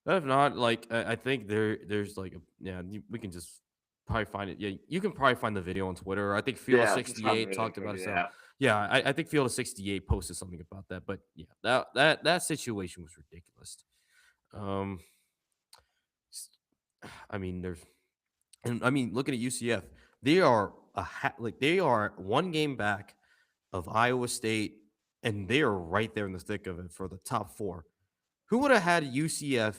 If not, like I think there's like we can just probably find it. Yeah, you can probably find the video on Twitter. I think Field Yeah, it's on 68 really talked quick, about it. So yeah. yeah, I think Field 68 posted something about that. But yeah, that situation was ridiculous. I mean, looking at UCF, they are they are one game back of Iowa State, and they are right there in the thick of it for the top 4. Who would have had UCF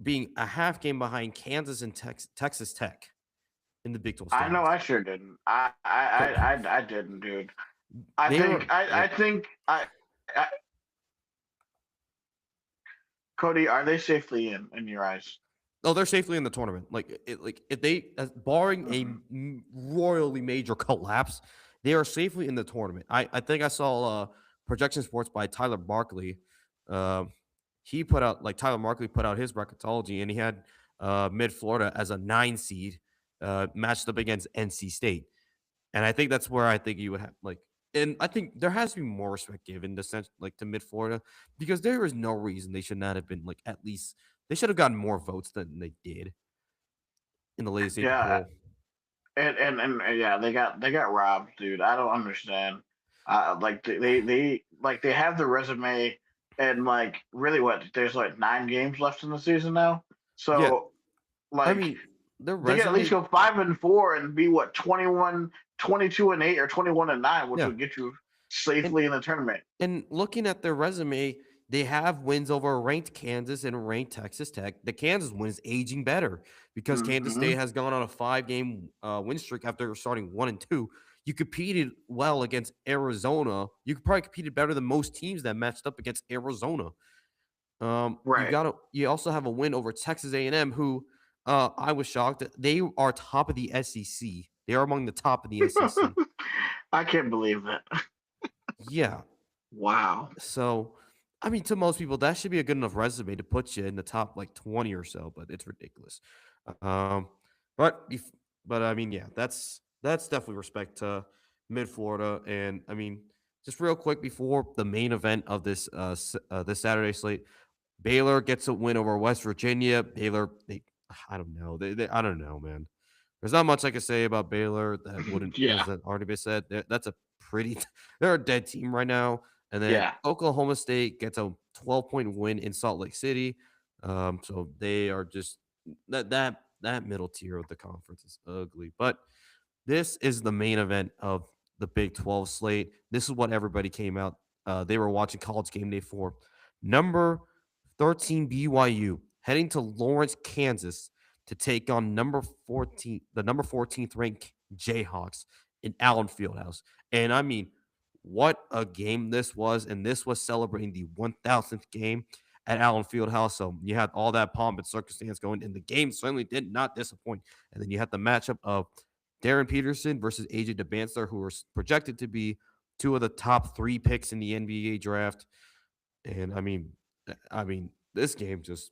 being a half game behind Kansas and Texas Tech in the Big 12 I know standings? I sure didn't. I didn't, dude. I think Cody, are they safely in your eyes? Oh, they're safely in the tournament. Like if they, barring a royally major collapse, they are safely in the tournament. I think I saw projection sports by Tyler Barkley. He put out Tyler Barkley put out his bracketology, and he had Mid Florida as a 9 seed matched up against NC State, and I think that's where I think you would have and I think there has to be more respect given to Mid Florida, because there is no reason they should not have been at least they should have gotten more votes than they did in the latest AP Yeah, poll. and yeah, they got robbed, dude. I don't understand. They have the resume, and really what? There's 9 games left in the season now, Yeah, so I mean their they can at least resume. go 5-4 and be what 21, 22-8 or 21-9, which Yeah, would get you safely in the tournament. and looking at their resume, they have wins over ranked Kansas and ranked Texas Tech. The Kansas win is aging better because Kansas Hmm. State has gone on a 5-game win streak after starting 1-2. You competed well against Arizona. You could probably competed better than most teams that matched up against Arizona. Right. You also have a win over Texas A&M, who I was shocked that they are top of the SEC. They are among the top of the SEC. I can't believe that. Yeah. Wow. So, I mean, to most people, that should be a good enough resume to put you in the top 20 or so, but it's ridiculous. Um, but I mean, yeah, that's definitely respect to Mid Florida, and I mean, just real quick before the main event of this Saturday slate, Baylor gets a win over West Virginia. Baylor, I don't know, I don't know, man. There's not much I can say about Baylor that wouldn't Yeah. hasn't already been said. That's a pretty they're a dead team right now. And then Yeah. Oklahoma State gets a 12-point win in Salt Lake City. So they are just that middle tier of the conference is ugly. But this is the main event of the Big 12 slate. This is what everybody came out. They were watching College Game Day for. Number 13 BYU heading to Lawrence, Kansas to take on the number 14th ranked Jayhawks in Allen Fieldhouse. And I mean, what a game this was. And this was celebrating the 1000th game at Allen Fieldhouse. So you had all that pomp and circumstance going, and the game certainly did not disappoint. And then you had the matchup of Darren Peterson versus AJ DeBanster, who were projected to be 2 of the top 3 picks in the NBA draft. And I mean, this game just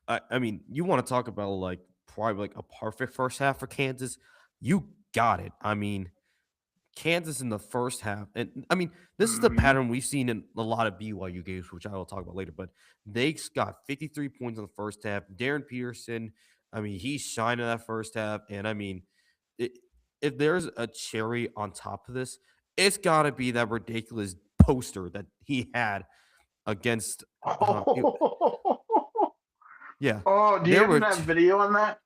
I mean, you want to talk about probably a perfect first half for Kansas? You got it. I mean, Kansas in the first half, and I mean, this is the Mhm. pattern we've seen in a lot of BYU games, which I will talk about later. But they got 53 points in the first half. Darren Peterson, I mean, he shined in that first half, and I mean, if there's a cherry on top of this, it's got to be that ridiculous poster that he had against. Yeah, Oh, do you there have were. that video on that?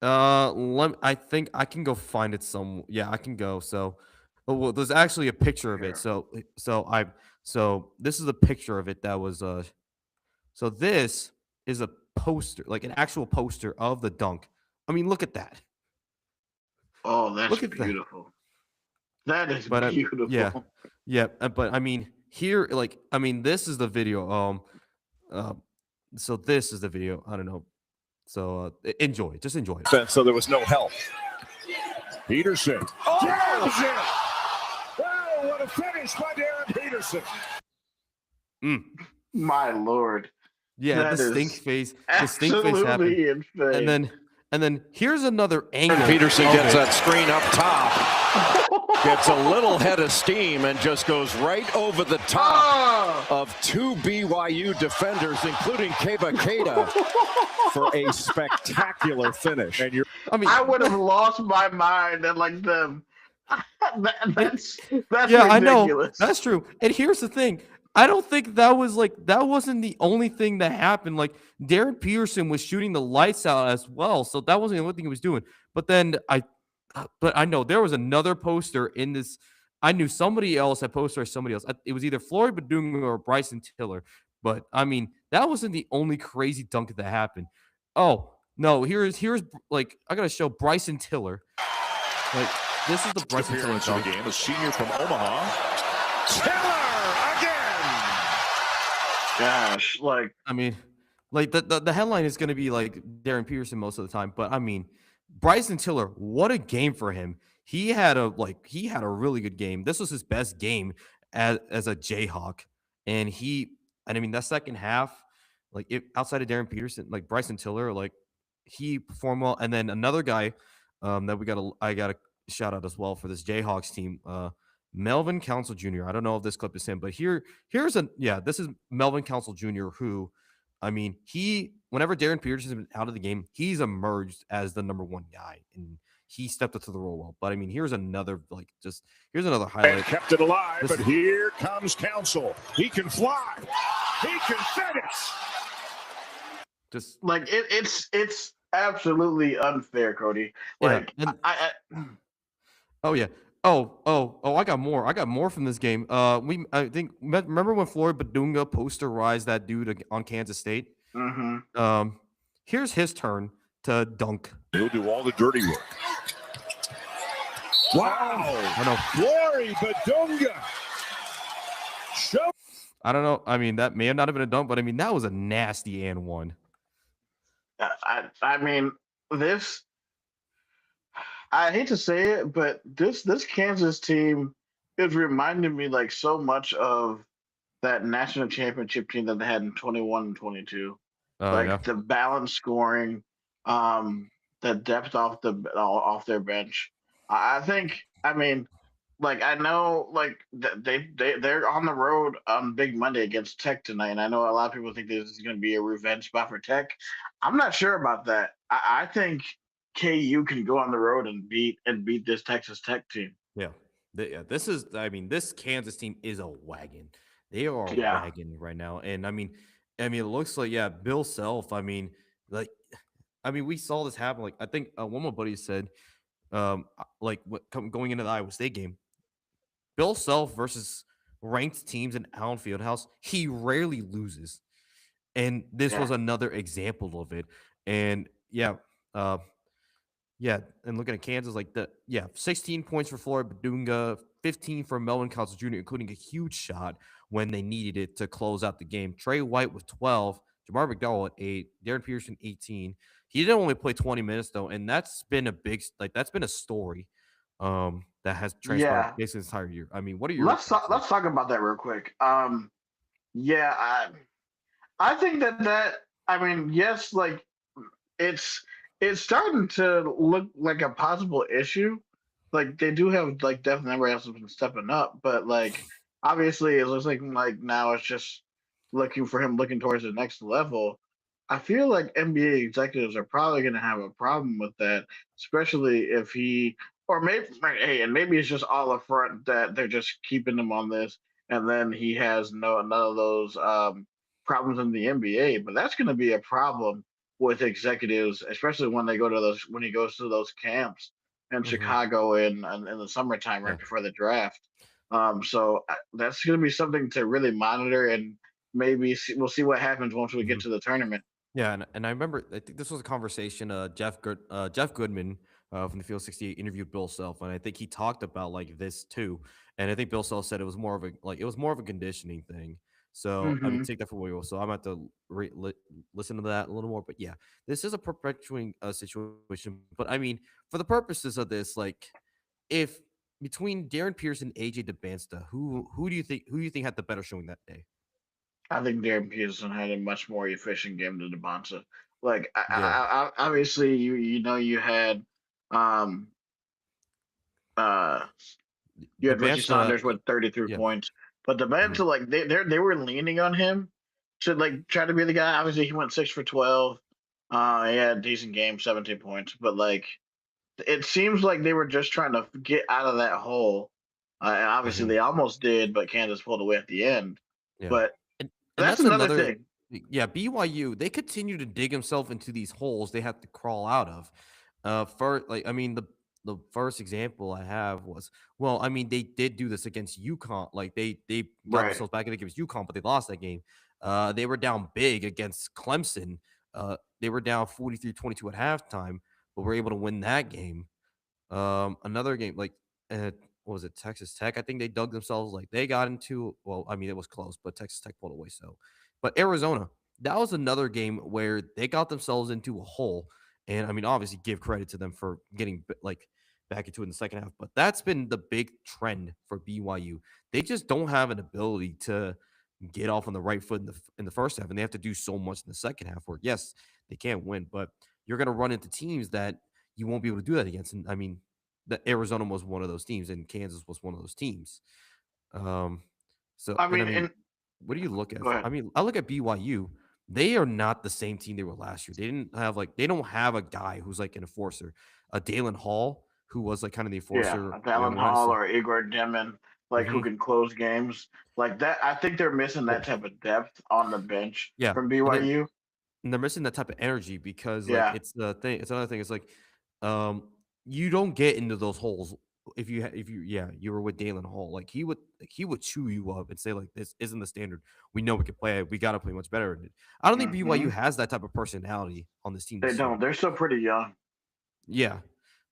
I think I can go find it some. Yeah, I can go. So, well, there's actually a picture of it. So this is a picture of it that was. So this is a poster, like an actual poster of the dunk. I mean, look at that. Oh, that's Look at that. beautiful. That is But beautiful. yeah. But I mean, here, like, I mean, this is the video. So this is the video. I don't know. So enjoy. Just enjoy it. So there was no help. Peterson. Jams it! Oh, what a finish by Darren Peterson. My lord. Yeah, That the is stink face. The stink face happened. Absolutely insane. And then here's another angle. Peterson of gets it. that screen up top, gets a little head of steam, and just goes right over the top of two BYU defenders, including Keba Keita, for a spectacular finish. And you're I would have lost my mind at like them. That's Yeah, I know. ridiculous. That's true. And here's the thing. I don't think that wasn't the only thing that happened. Like Darren Peterson was shooting the lights out as well. So that wasn't the only thing he was doing. But I know there was another poster in this. I knew somebody else had posted or somebody else. It was either Floyd Badunga or Bryson Tiller. But I mean, that wasn't the only crazy dunk that happened. Oh, no, here's like I gotta show Bryson Tiller. Like this is the Bryson Tiller appearance of dunk. the game, a senior from Omaha. Tiller again. Gosh, like I mean, like the headline is going to be like Darren Peterson most of the time, but I mean, Bryson Tiller, what a game for him. He had a really good game. This was his best game as a Jayhawk, and I mean that second half, like outside of Darren Peterson, like Bryson Tiller, like he performed well. And then another guy that I got to shout out as well for this Jayhawks team, Melvin Council Jr. I don't know if this clip is him, but this is Melvin Council Jr. who, I mean, whenever Darren Peterson's been out of the game, he's emerged as the number one guy, and he stepped up to the role well. But I mean, here's another highlight. And kept it alive, but here comes Council. He can fly. He can finish. Just like it's absolutely unfair, Cody. Like oh yeah. Oh, I got more. I got more from this game. Remember when Floyd Badunga posterized that dude on Kansas State? Mm-hmm. Here's his turn to dunk. He'll do all the dirty work. Wow. I know. Flory Badunga. I don't know. I mean, that may have not have been a dunk, but I mean, that was a nasty and one. I mean, this. I hate to say it, but this Kansas team is reminding me like so much of that national championship team that they had in 21 and 22. The balanced scoring, the depth off their bench. I think. I mean, like I know, like they're on the road on Big Monday against Tech tonight, and I know a lot of people think this is going to be a revenge spot for Tech. I'm not sure about that. I think KU can go on the road and beat this Texas Tech team. Yeah. This Kansas team is a wagon. They are a wagon right now. And I mean, it looks like, Bill Self, we saw this happen. Like, I think one of my buddies said, going into the Iowa State game, Bill Self versus ranked teams in Allen Fieldhouse, he rarely loses. And this was another example of it. And and looking at Kansas, 16 points for Floyd Badunga, 15 for Melvin Council Jr., including a huge shot when they needed it to close out the game. Trey White with 12, Jamar McDowell at 8, Darren Peterson 18. He didn't only play 20 minutes though, and that's been a story that has transpired basically this entire year. I mean, what are your let's talk about that real quick. I think that I mean, yes, like it's starting to look like a possible issue. Like they do have like definitely everybody else has been stepping up, but like obviously it looks like now it's just looking towards the next level. I feel like NBA executives are probably going to have a problem with that, especially if he or maybe hey, and maybe it's just all up front that they're just keeping him on this, and then he has none of those problems in the NBA. But that's going to be a problem with executives, especially when they go to those when he goes to those camps in Hmm. Chicago in the summertime Yeah. right before the draft. So that's going to be something to really monitor, and maybe we'll see what happens once we get Hmm. to the tournament. Yeah, and I remember I think this was a conversation. Jeff Goodman from the Field 68 interviewed Bill Self, and I think he talked about like this too. And I think Bill Self said it was more of a conditioning thing. So I mean, Hmm. take that for what you will. So I'm going to have to listen to that a little more. But yeah, this is a perpetuating situation. But I mean, for the purposes of this, like if between Darren Pierce and AJ DeBansta, who do you think had the better showing that day? I think Darren Peterson had a much more efficient game than Devonta. Like, Yeah, obviously, you know um uh you had Richie DeBansta. Saunders with 33 Yeah. points, but Mhm. Devonta, like they were leaning on him to like try to be the guy. Obviously, he went 6 for 12. He had a decent game, 17 points, but like it seems like they were just trying to get out of that hole. And obviously, Mhm. they almost did, but Kansas pulled away at the end. Yeah. But And that's that's another another thing. yeah, BYU, they continue to dig themselves into these holes they have to crawl out of. For like I mean the first example I have was well, I mean they did do this against UConn. Like they got Right. themselves back in against UConn, but they lost that game. They were down big against Clemson. They were down 43-22 at halftime, but were able to win that game. Another game like uh, what was it, Texas Tech? I think they dug themselves like they got into well, I mean it was close, but Texas Tech pulled away. So, but Arizona, that was another game where they got themselves into a hole, and I mean obviously give credit to them for getting like back into it in the second half. But that's been the big trend for BYU. They just don't have an ability to get off on the right foot in the first half, and they have to do so much in the second half. Where yes, they can't win, but you're going to run into teams that you won't be able to do that against. And I mean, the Arizona was one of those teams, and Kansas was one of those teams. Um, so I and I mean, mean, and what do you look at? go ahead. I mean, I look at BYU. They are not the same team they were last year. They didn't have like they don't have a guy who's like an enforcer, a Dalen Hall who was like kind of the Yeah, enforcer. You know, Dallin when I Hall saw, or Igor Demin, like who hmm can close games like that. I think they're missing yeah, that type of depth on the bench yeah, from and then BYU. and they're missing that type of energy because like Yeah. it's the thing. It's another thing. It's like you don't get into those holes if if you yeah you were with Dalen Hall like he would chew you up and say like this isn't the standard. We know we can play it. We got to play much better. And I don't think BYU Hmm. has that type of personality on this team They this year. don't. They're still pretty young. Yeah.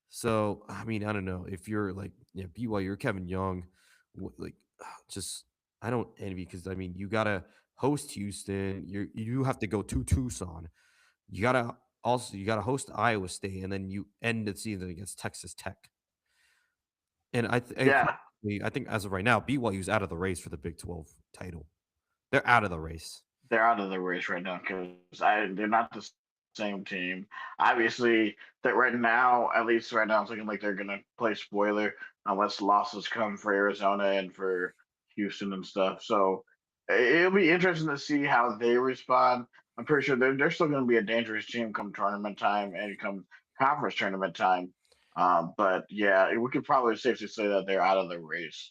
So I mean I don't know if you're like yeah BYU you're Kevin Young like just I don't envy because I mean you gotta host Houston. You have to go to Tucson. You gotta host Iowa State, and then you end the season against Texas Tech. And Yeah, I think as of right now, BYU's out of the race for the Big 12 title. They're out of the race. they're out of the race right now because they're not the same team. Obviously, that right now, at least right now, it's looking like they're gonna play spoiler unless losses come for Arizona and for Houston and stuff. So it'll be interesting to see how they respond. I'm pretty sure they're still going to be a dangerous team come tournament time and come conference tournament time. But yeah, we could probably safely say that they're out of the race.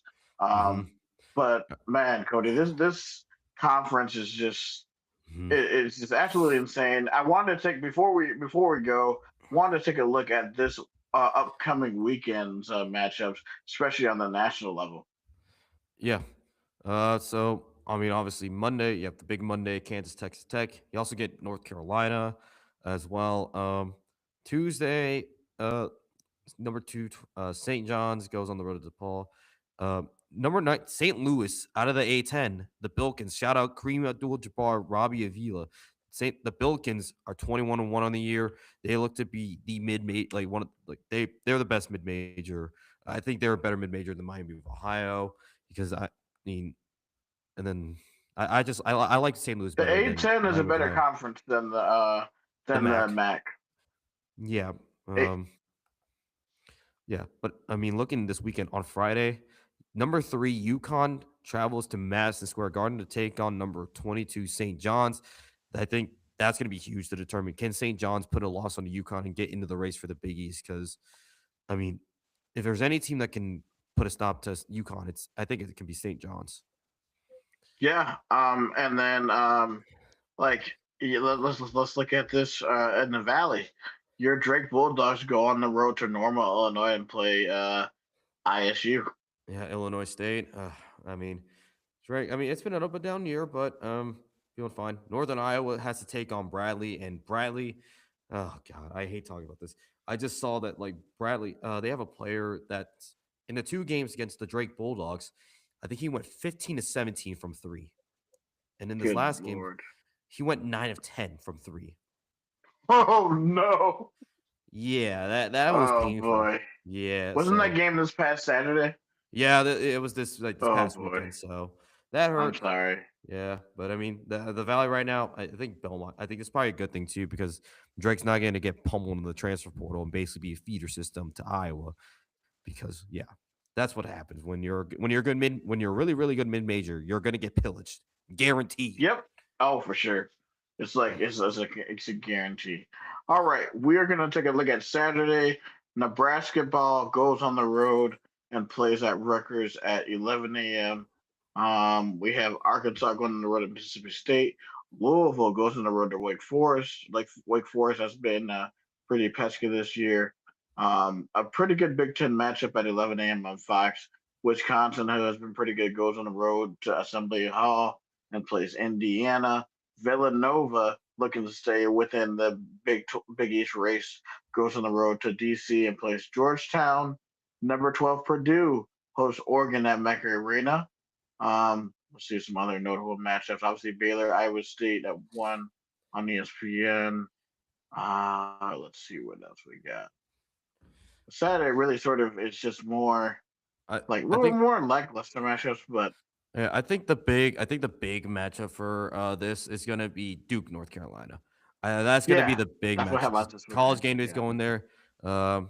Hmm. Um, but man, Cody, this conference is just Hmm. it's just absolutely insane. I wanted to take before we go, wanted to take a look at this upcoming weekend's matchups, especially on the national level. Yeah. So I mean, obviously Monday, you have the big Monday, Kansas, Texas Tech. You also get North Carolina as well. Tuesday, number two, St. John's goes on the road to DePaul. Number nine, St. Louis out of the A10, the Bilkins. Shout out Kareem Abdul-Jabbar, Robbie Avila. The Bilkins are 21-1 on the year. They look to be the mid-major, like one of like they're the best mid-major. I think they're a better mid-major than Miami of Ohio because I mean, and then I like St. Louis The better than A10 is a Miami of better Ohio. conference The than the MAC, MAC. yeah. It, Yeah, but I mean, looking this weekend on Friday, number 3 UConn travels to Madison Square Garden to take on number 22 St. John's. I think that's going to be huge to determine can St. John's put a loss on the UConn and get into the race for the Big East? Because I mean, if there's any team that can put a stop to UConn, I think it can be St. John's. Yeah. And then like let's look at this in the Valley. Your Drake Bulldogs go on the road to Normal, Illinois, and play ISU. Yeah, Illinois State. I mean, Drake. I mean, it's been an up and down year, but feeling fine. Northern Iowa has to take on Bradley, and Bradley. Oh God, I hate talking about this. I just saw that like Bradley. They have a player that's in the 2 games against the Drake Bulldogs. I think he went 15 to 17 from 3, and in this Good last game, Lord. he went 9 of 10 from 3. Oh no. Yeah, that was Oh painful. boy. Yeah, Wasn't so that game this past Saturday? yeah, it was this this Oh past boy. weekend. So that I'm hurt. sorry. Yeah, but I mean the Valley right now, I think Belmont. I think it's probably a good thing too because Drake's not going to get pummeled in the transfer portal and basically be a feeder system to Iowa. Because yeah, that's what happens when you're good when you're really good mid major. You're going to get pillaged, guaranteed. Yep. Oh, for sure. It's like it's a guarantee. All right, we are gonna take a look at Saturday. Nebraska ball goes on the road and plays at Rutgers at 11 a.m. We have Arkansas going on the road to Mississippi State. Louisville goes on the road to Wake Forest. Like Wake Forest has been pretty pesky this year. A pretty good Big Ten matchup at 11 a.m. on Fox. Wisconsin, who has been pretty good, goes on the road to Assembly Hall and plays Indiana. Villanova, looking to stay within the Big East race, goes on the road to DC and plays Georgetown. Number 12 Purdue hosts Oregon at Mecca Arena. Let's see some other notable matchups. Obviously Baylor, Iowa State at 1 on ESPN. Let's see what else we got. Saturday really sort of it's just more like a I little think more lackluster matchups, but yeah, I think the big matchup for this is going to be Duke, North Carolina. That's going to be yeah, the big that's what matchup. happened this College weekend. game day's Yeah. going there. Um,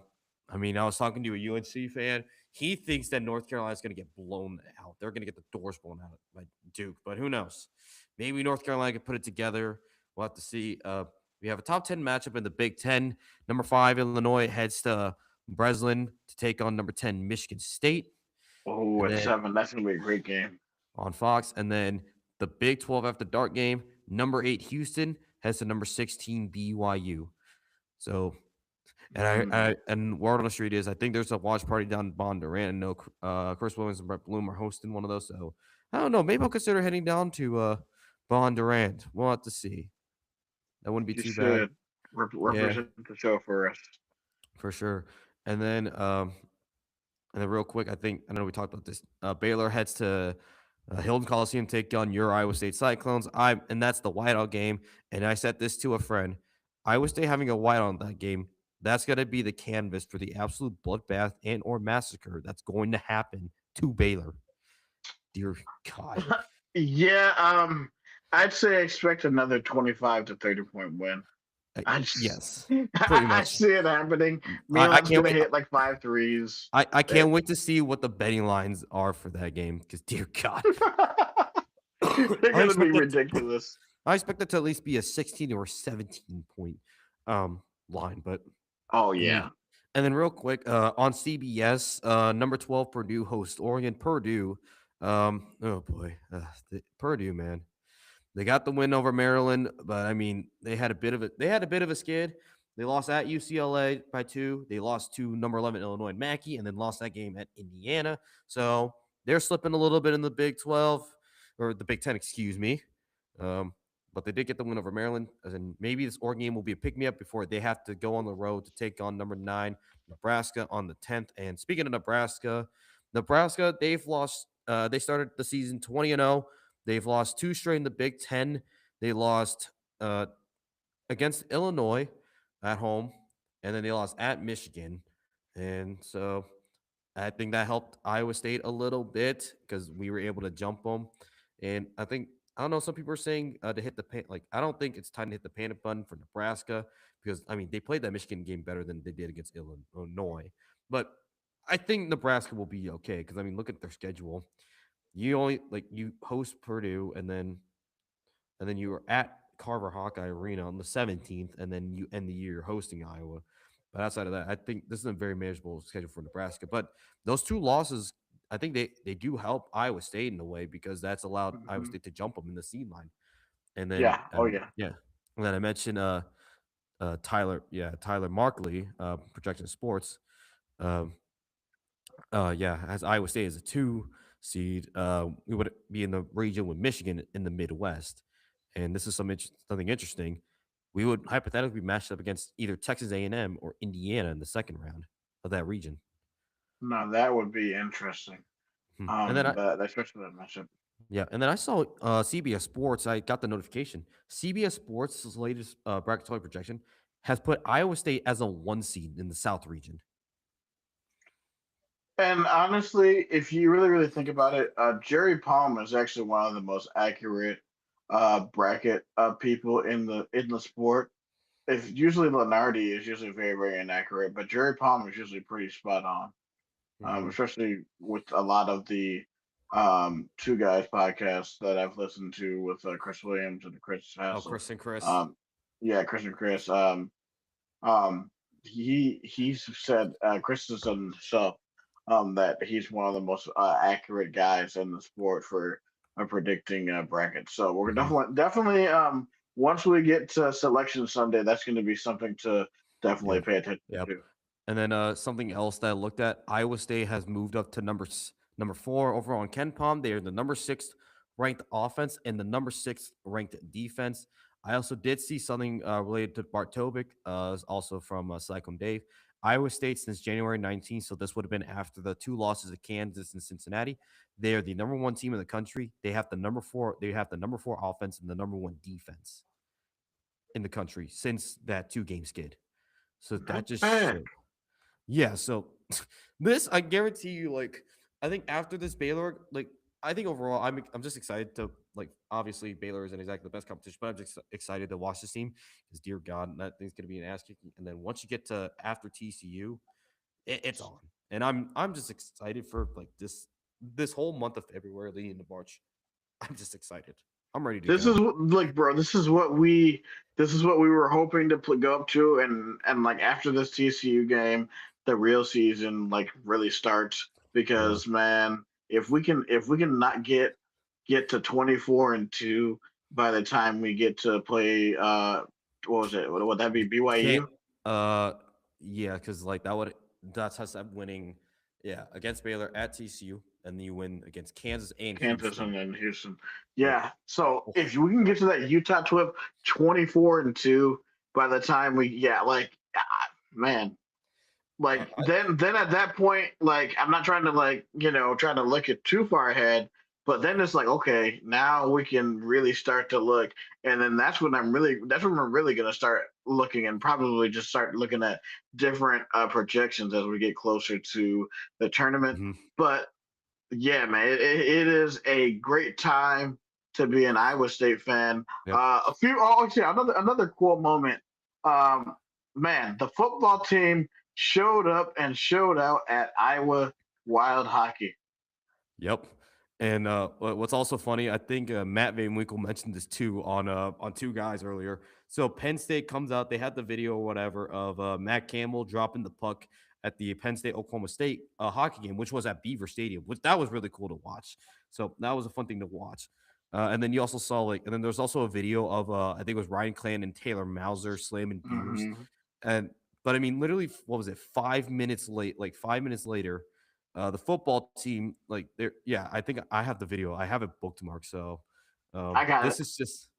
I mean, I was talking to a UNC fan. He thinks that North Carolina's going to get blown out. They're going to get the doors blown out by Duke, but who knows? Maybe North Carolina can put it together. We'll have to see. We have a top 10 matchup in the Big Ten. Number 5 Illinois heads to Breslin to take on number 10 Michigan State. Oh, And at then 7, that's gonna be a great game. on Fox. And then the Big 12 after dark game, number 8 Houston has to number 16 BYU. So, and and word on the street is I think there's a watch party down in Bondurant. I know Chris Williams and Brett Bloom are hosting one of those. So I don't know. Maybe I'll consider heading down to Bondurant. We'll have to see. That wouldn't be You too bad. should represent the show for us. For sure. And then real quick, I know we talked about this. Baylor heads to Hilton Coliseum take on your Iowa State Cyclones. And that's the whiteout game. And I said this to a friend. Iowa State having a whiteout in that game, that's going to be the canvas for the absolute bloodbath and or massacre that's going to happen to Baylor. Dear God. Yeah, I'd say expect another 25 to 30 point win. Yes, pretty pretty I much. see it happening. I Milan's can't gonna wait. hit like 5 threes. I can't wait to see what the betting lines are for that game because, dear God. They're gonna be expect it- ridiculous. I expect it to at least be a 16 or 17 point line, but Oh yeah. and then real quick on CBS, number 12 Purdue hosts Oregon. Purdue, oh boy, Purdue, man, they got the win over Maryland, but I mean they had a bit of a skid. They lost at UCLA by 2. They lost to number 11 Illinois Mackey, and then lost that game at Indiana. So they're slipping a little bit in the Big 12 or the Big 10, excuse me. But they did get the win over Maryland. As in maybe this Oregon game will be a pick me up before they have to go on the road to take on number 9 Nebraska on the 10th. And speaking of Nebraska, they've lost. They started the season 20-0. They've lost 2 straight in the Big 10. They lost against Illinois at home, and then they lost at Michigan. And so I think that helped Iowa State a little bit because we were able to jump them. And I don't know, some people are saying to hit the pan. Like, I don't think it's time to hit the panic button for Nebraska because, I mean, they played that Michigan game better than they did against Illinois. But I think Nebraska will be okay because, I mean, look at their schedule. You host Purdue and then you are at Carver Hawkeye Arena on the 17th, and then you end the year hosting Iowa. But outside of that, I think this is a very manageable schedule for Nebraska. But those 2 losses, I think they do help Iowa State in a way because that's allowed Iowa Mhm. State to jump them in the seed line. And then, Yeah. Oh yeah. yeah, and then I mentioned Tyler Markley, Projection Sports. Um, has Iowa State as a 2 seed. We would be in the region with Michigan in the Midwest, and this is something interesting. We would hypothetically be matched up against either Texas A&M or Indiana in the second round of that region. No, that would be interesting. And then Especially that matchup. and then I saw CBS Sports. I got the notification. CBS Sports' latest bracketology projection has put Iowa State as a 1 seed in the South region. And honestly, if you really, really think about it, Jerry Palm is actually one of the most accurate bracket people in the sport. If usually Lenardi is usually very, very inaccurate, but Jerry Palm is usually pretty spot on. Especially with a lot of the Two Guys podcasts that I've listened to with Chris Williams and Chris Hassel. Chris and Chris. Yeah, Chris and Chris. He's said Chris has said himself that he's one of the most accurate guys in the sport for predicting brackets. So we're definitely once we get to Selection Sunday, that's going to be something to definitely pay attention to. And then something else that I looked at, Iowa State has moved up to number 4 overall in KenPom. They are the number 6 ranked offense and the number 6 ranked defense. I also did see something related to Bart Tobik, also from Cyclone Dave. Iowa State since January 19th, so this would have been after the 2 losses to Kansas and Cincinnati. They are the number 1 team in the country. They have the number 4. They have the number 4 offense and the number 1 defense in the country since that 2-game skid. So that just showed. Yeah, so this, I guarantee you, like, I think after this Baylor, like, I think overall, I'm just excited to, like, obviously Baylor isn't exactly the best competition, but I'm just excited to watch this team because, dear God, that thing's going to be an ass kicking. And then once you get to after TCU, it's on. And I'm just excited for, like, this whole month of February leading into March. I'm just excited. I'm ready to go. This is like, bro, this is what we were hoping to go up to, and like after this TCU game, the real season like really starts because man, if we can not get to 24-2 by the time we get to play what was it? Would that be BYU? Yeah, because like that's us winning against Baylor at TCU, and then you win against Kansas and Houston. And Houston. Yeah. So if we can get to that Utah 24-2 by the time we man. Like then at that point, like I'm not trying to trying to look it too far ahead, but then it's like, okay, now we can really start to look, and then that's when we're really gonna start looking and probably just start looking at different projections as we get closer to the tournament. Mm-hmm. But yeah, man, it is a great time to be an Iowa State fan. Yep. Another cool moment. Man, the football team showed up and showed out at Iowa Wild Hockey. Yep. And what's also funny, I think Matt Van Winkle mentioned this too on Two Guys earlier. So Penn State comes out, they had the video or whatever of Matt Campbell dropping the puck at the Penn State Oklahoma State hockey game, which was at Beaver Stadium, which that was really cool to watch. So that was a fun thing to watch. And then you also saw and then there's also a video of I think it was Ryan Clan and Taylor Mauser slamming beers. Mm-hmm. But I mean, literally, what was it? 5 minutes later, the football team, I think I have the video. I have it bookmarked. So I got this is just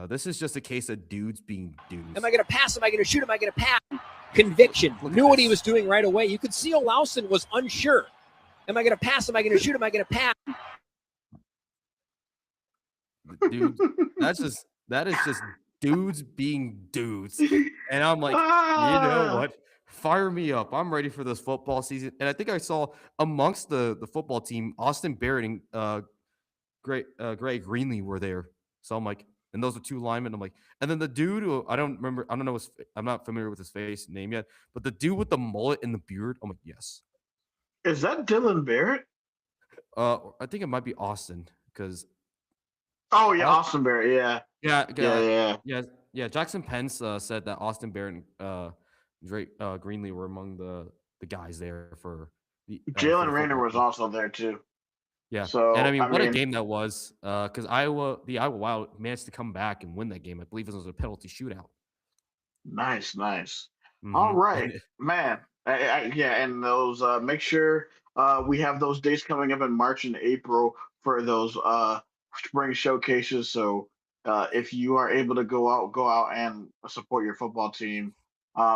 this is just a case of dudes being dudes. Am I going to pass? Am I going to shoot? Am I going to pass? Conviction. Knew what he was doing right away. You could see Olausen was unsure. Am I going to pass? Am I going to shoot? Am I going to pass? Dude, that is just dudes being dudes. And I'm like, you know what? Fire me up. I'm ready for this football season. And I think I saw amongst the football team, Austin Barrett and Greg Greenlee were there. So I'm like, and those are 2 linemen. I'm like, and then the dude who I'm not familiar with his face name yet, but the dude with the mullet and the beard, I'm like, yes. Is that Dylan Barrett? I think it might be Austin because. Oh yeah, Austin Barrett. Yeah. Yeah. Yeah, Jackson Pence said that Austin Barrett and Drake Greenlee were among the guys there for Jalen the Raynor football was team. also there too. Yeah, and I So mean, I what a mean, game that was! Because the Iowa Wild managed to come back and win that game. I believe it was a penalty shootout. nice, nice. All Hmm. right, And man. Yeah, and those make sure we have those dates coming up in March and April for those spring showcases. So if you are able to go out and support your football team.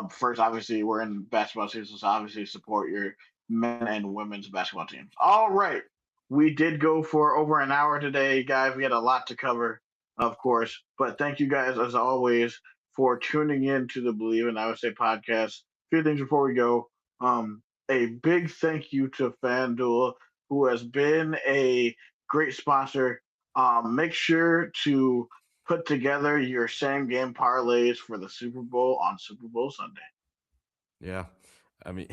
First, obviously, we're in basketball season, so obviously support your men and women's basketball teams. All right, we did go for over an hour today, guys. We had a lot to cover, of course, but thank you guys as always for tuning in to the Believe in Iowa State podcast. A few things before we go. A big thank you to FanDuel, who has been a great sponsor. Make sure to put together your same game parlays for the Super Bowl on Super Bowl Sunday. yeah, I mean,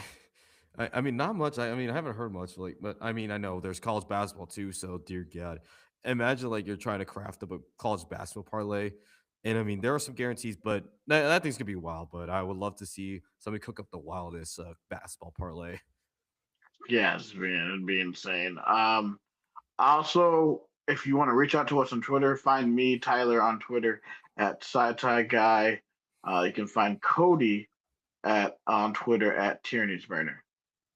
I mean, not much. I mean, I haven't heard much, but I mean, I know there's college basketball too. So, dear God, imagine like you're trying to craft up a college basketball parlay, and I mean, there are some guarantees, but that thing's gonna be wild. But I would love to see somebody cook up the wildest basketball parlay. Yeah, it'd be insane. Also, if you want to reach out to us on Twitter, find me, Tyler, on Twitter at SciTi Guy. You can find Cody on Twitter at Tyranny's Burner.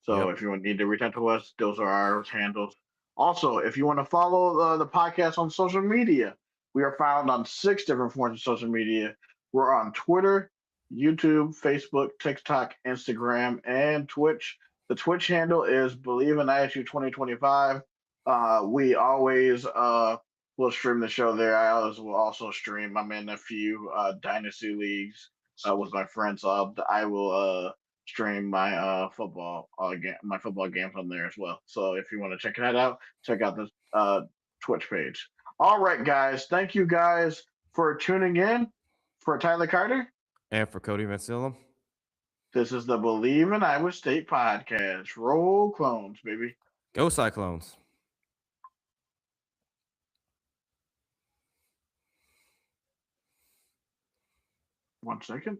So Yep. if you need to reach out to us, those are our handles. Also, if you want to follow the podcast on social media, we are found on 6 different forms of social media. We're on Twitter, YouTube, Facebook, TikTok, Instagram, and Twitch. The Twitch handle is Believe in ISU 2025. We always will stream the show there. I always will also stream. I'm in a few dynasty leagues with my friends. So I will stream my my football games on there as well. So if you want to check that out, check out the Twitch page. All right, guys. Thank you guys for tuning in. For Tyler Carter, And for Cody Mancillum, this is the Believe in Iowa State podcast. Roll clones, baby. go Cyclones. 1 second.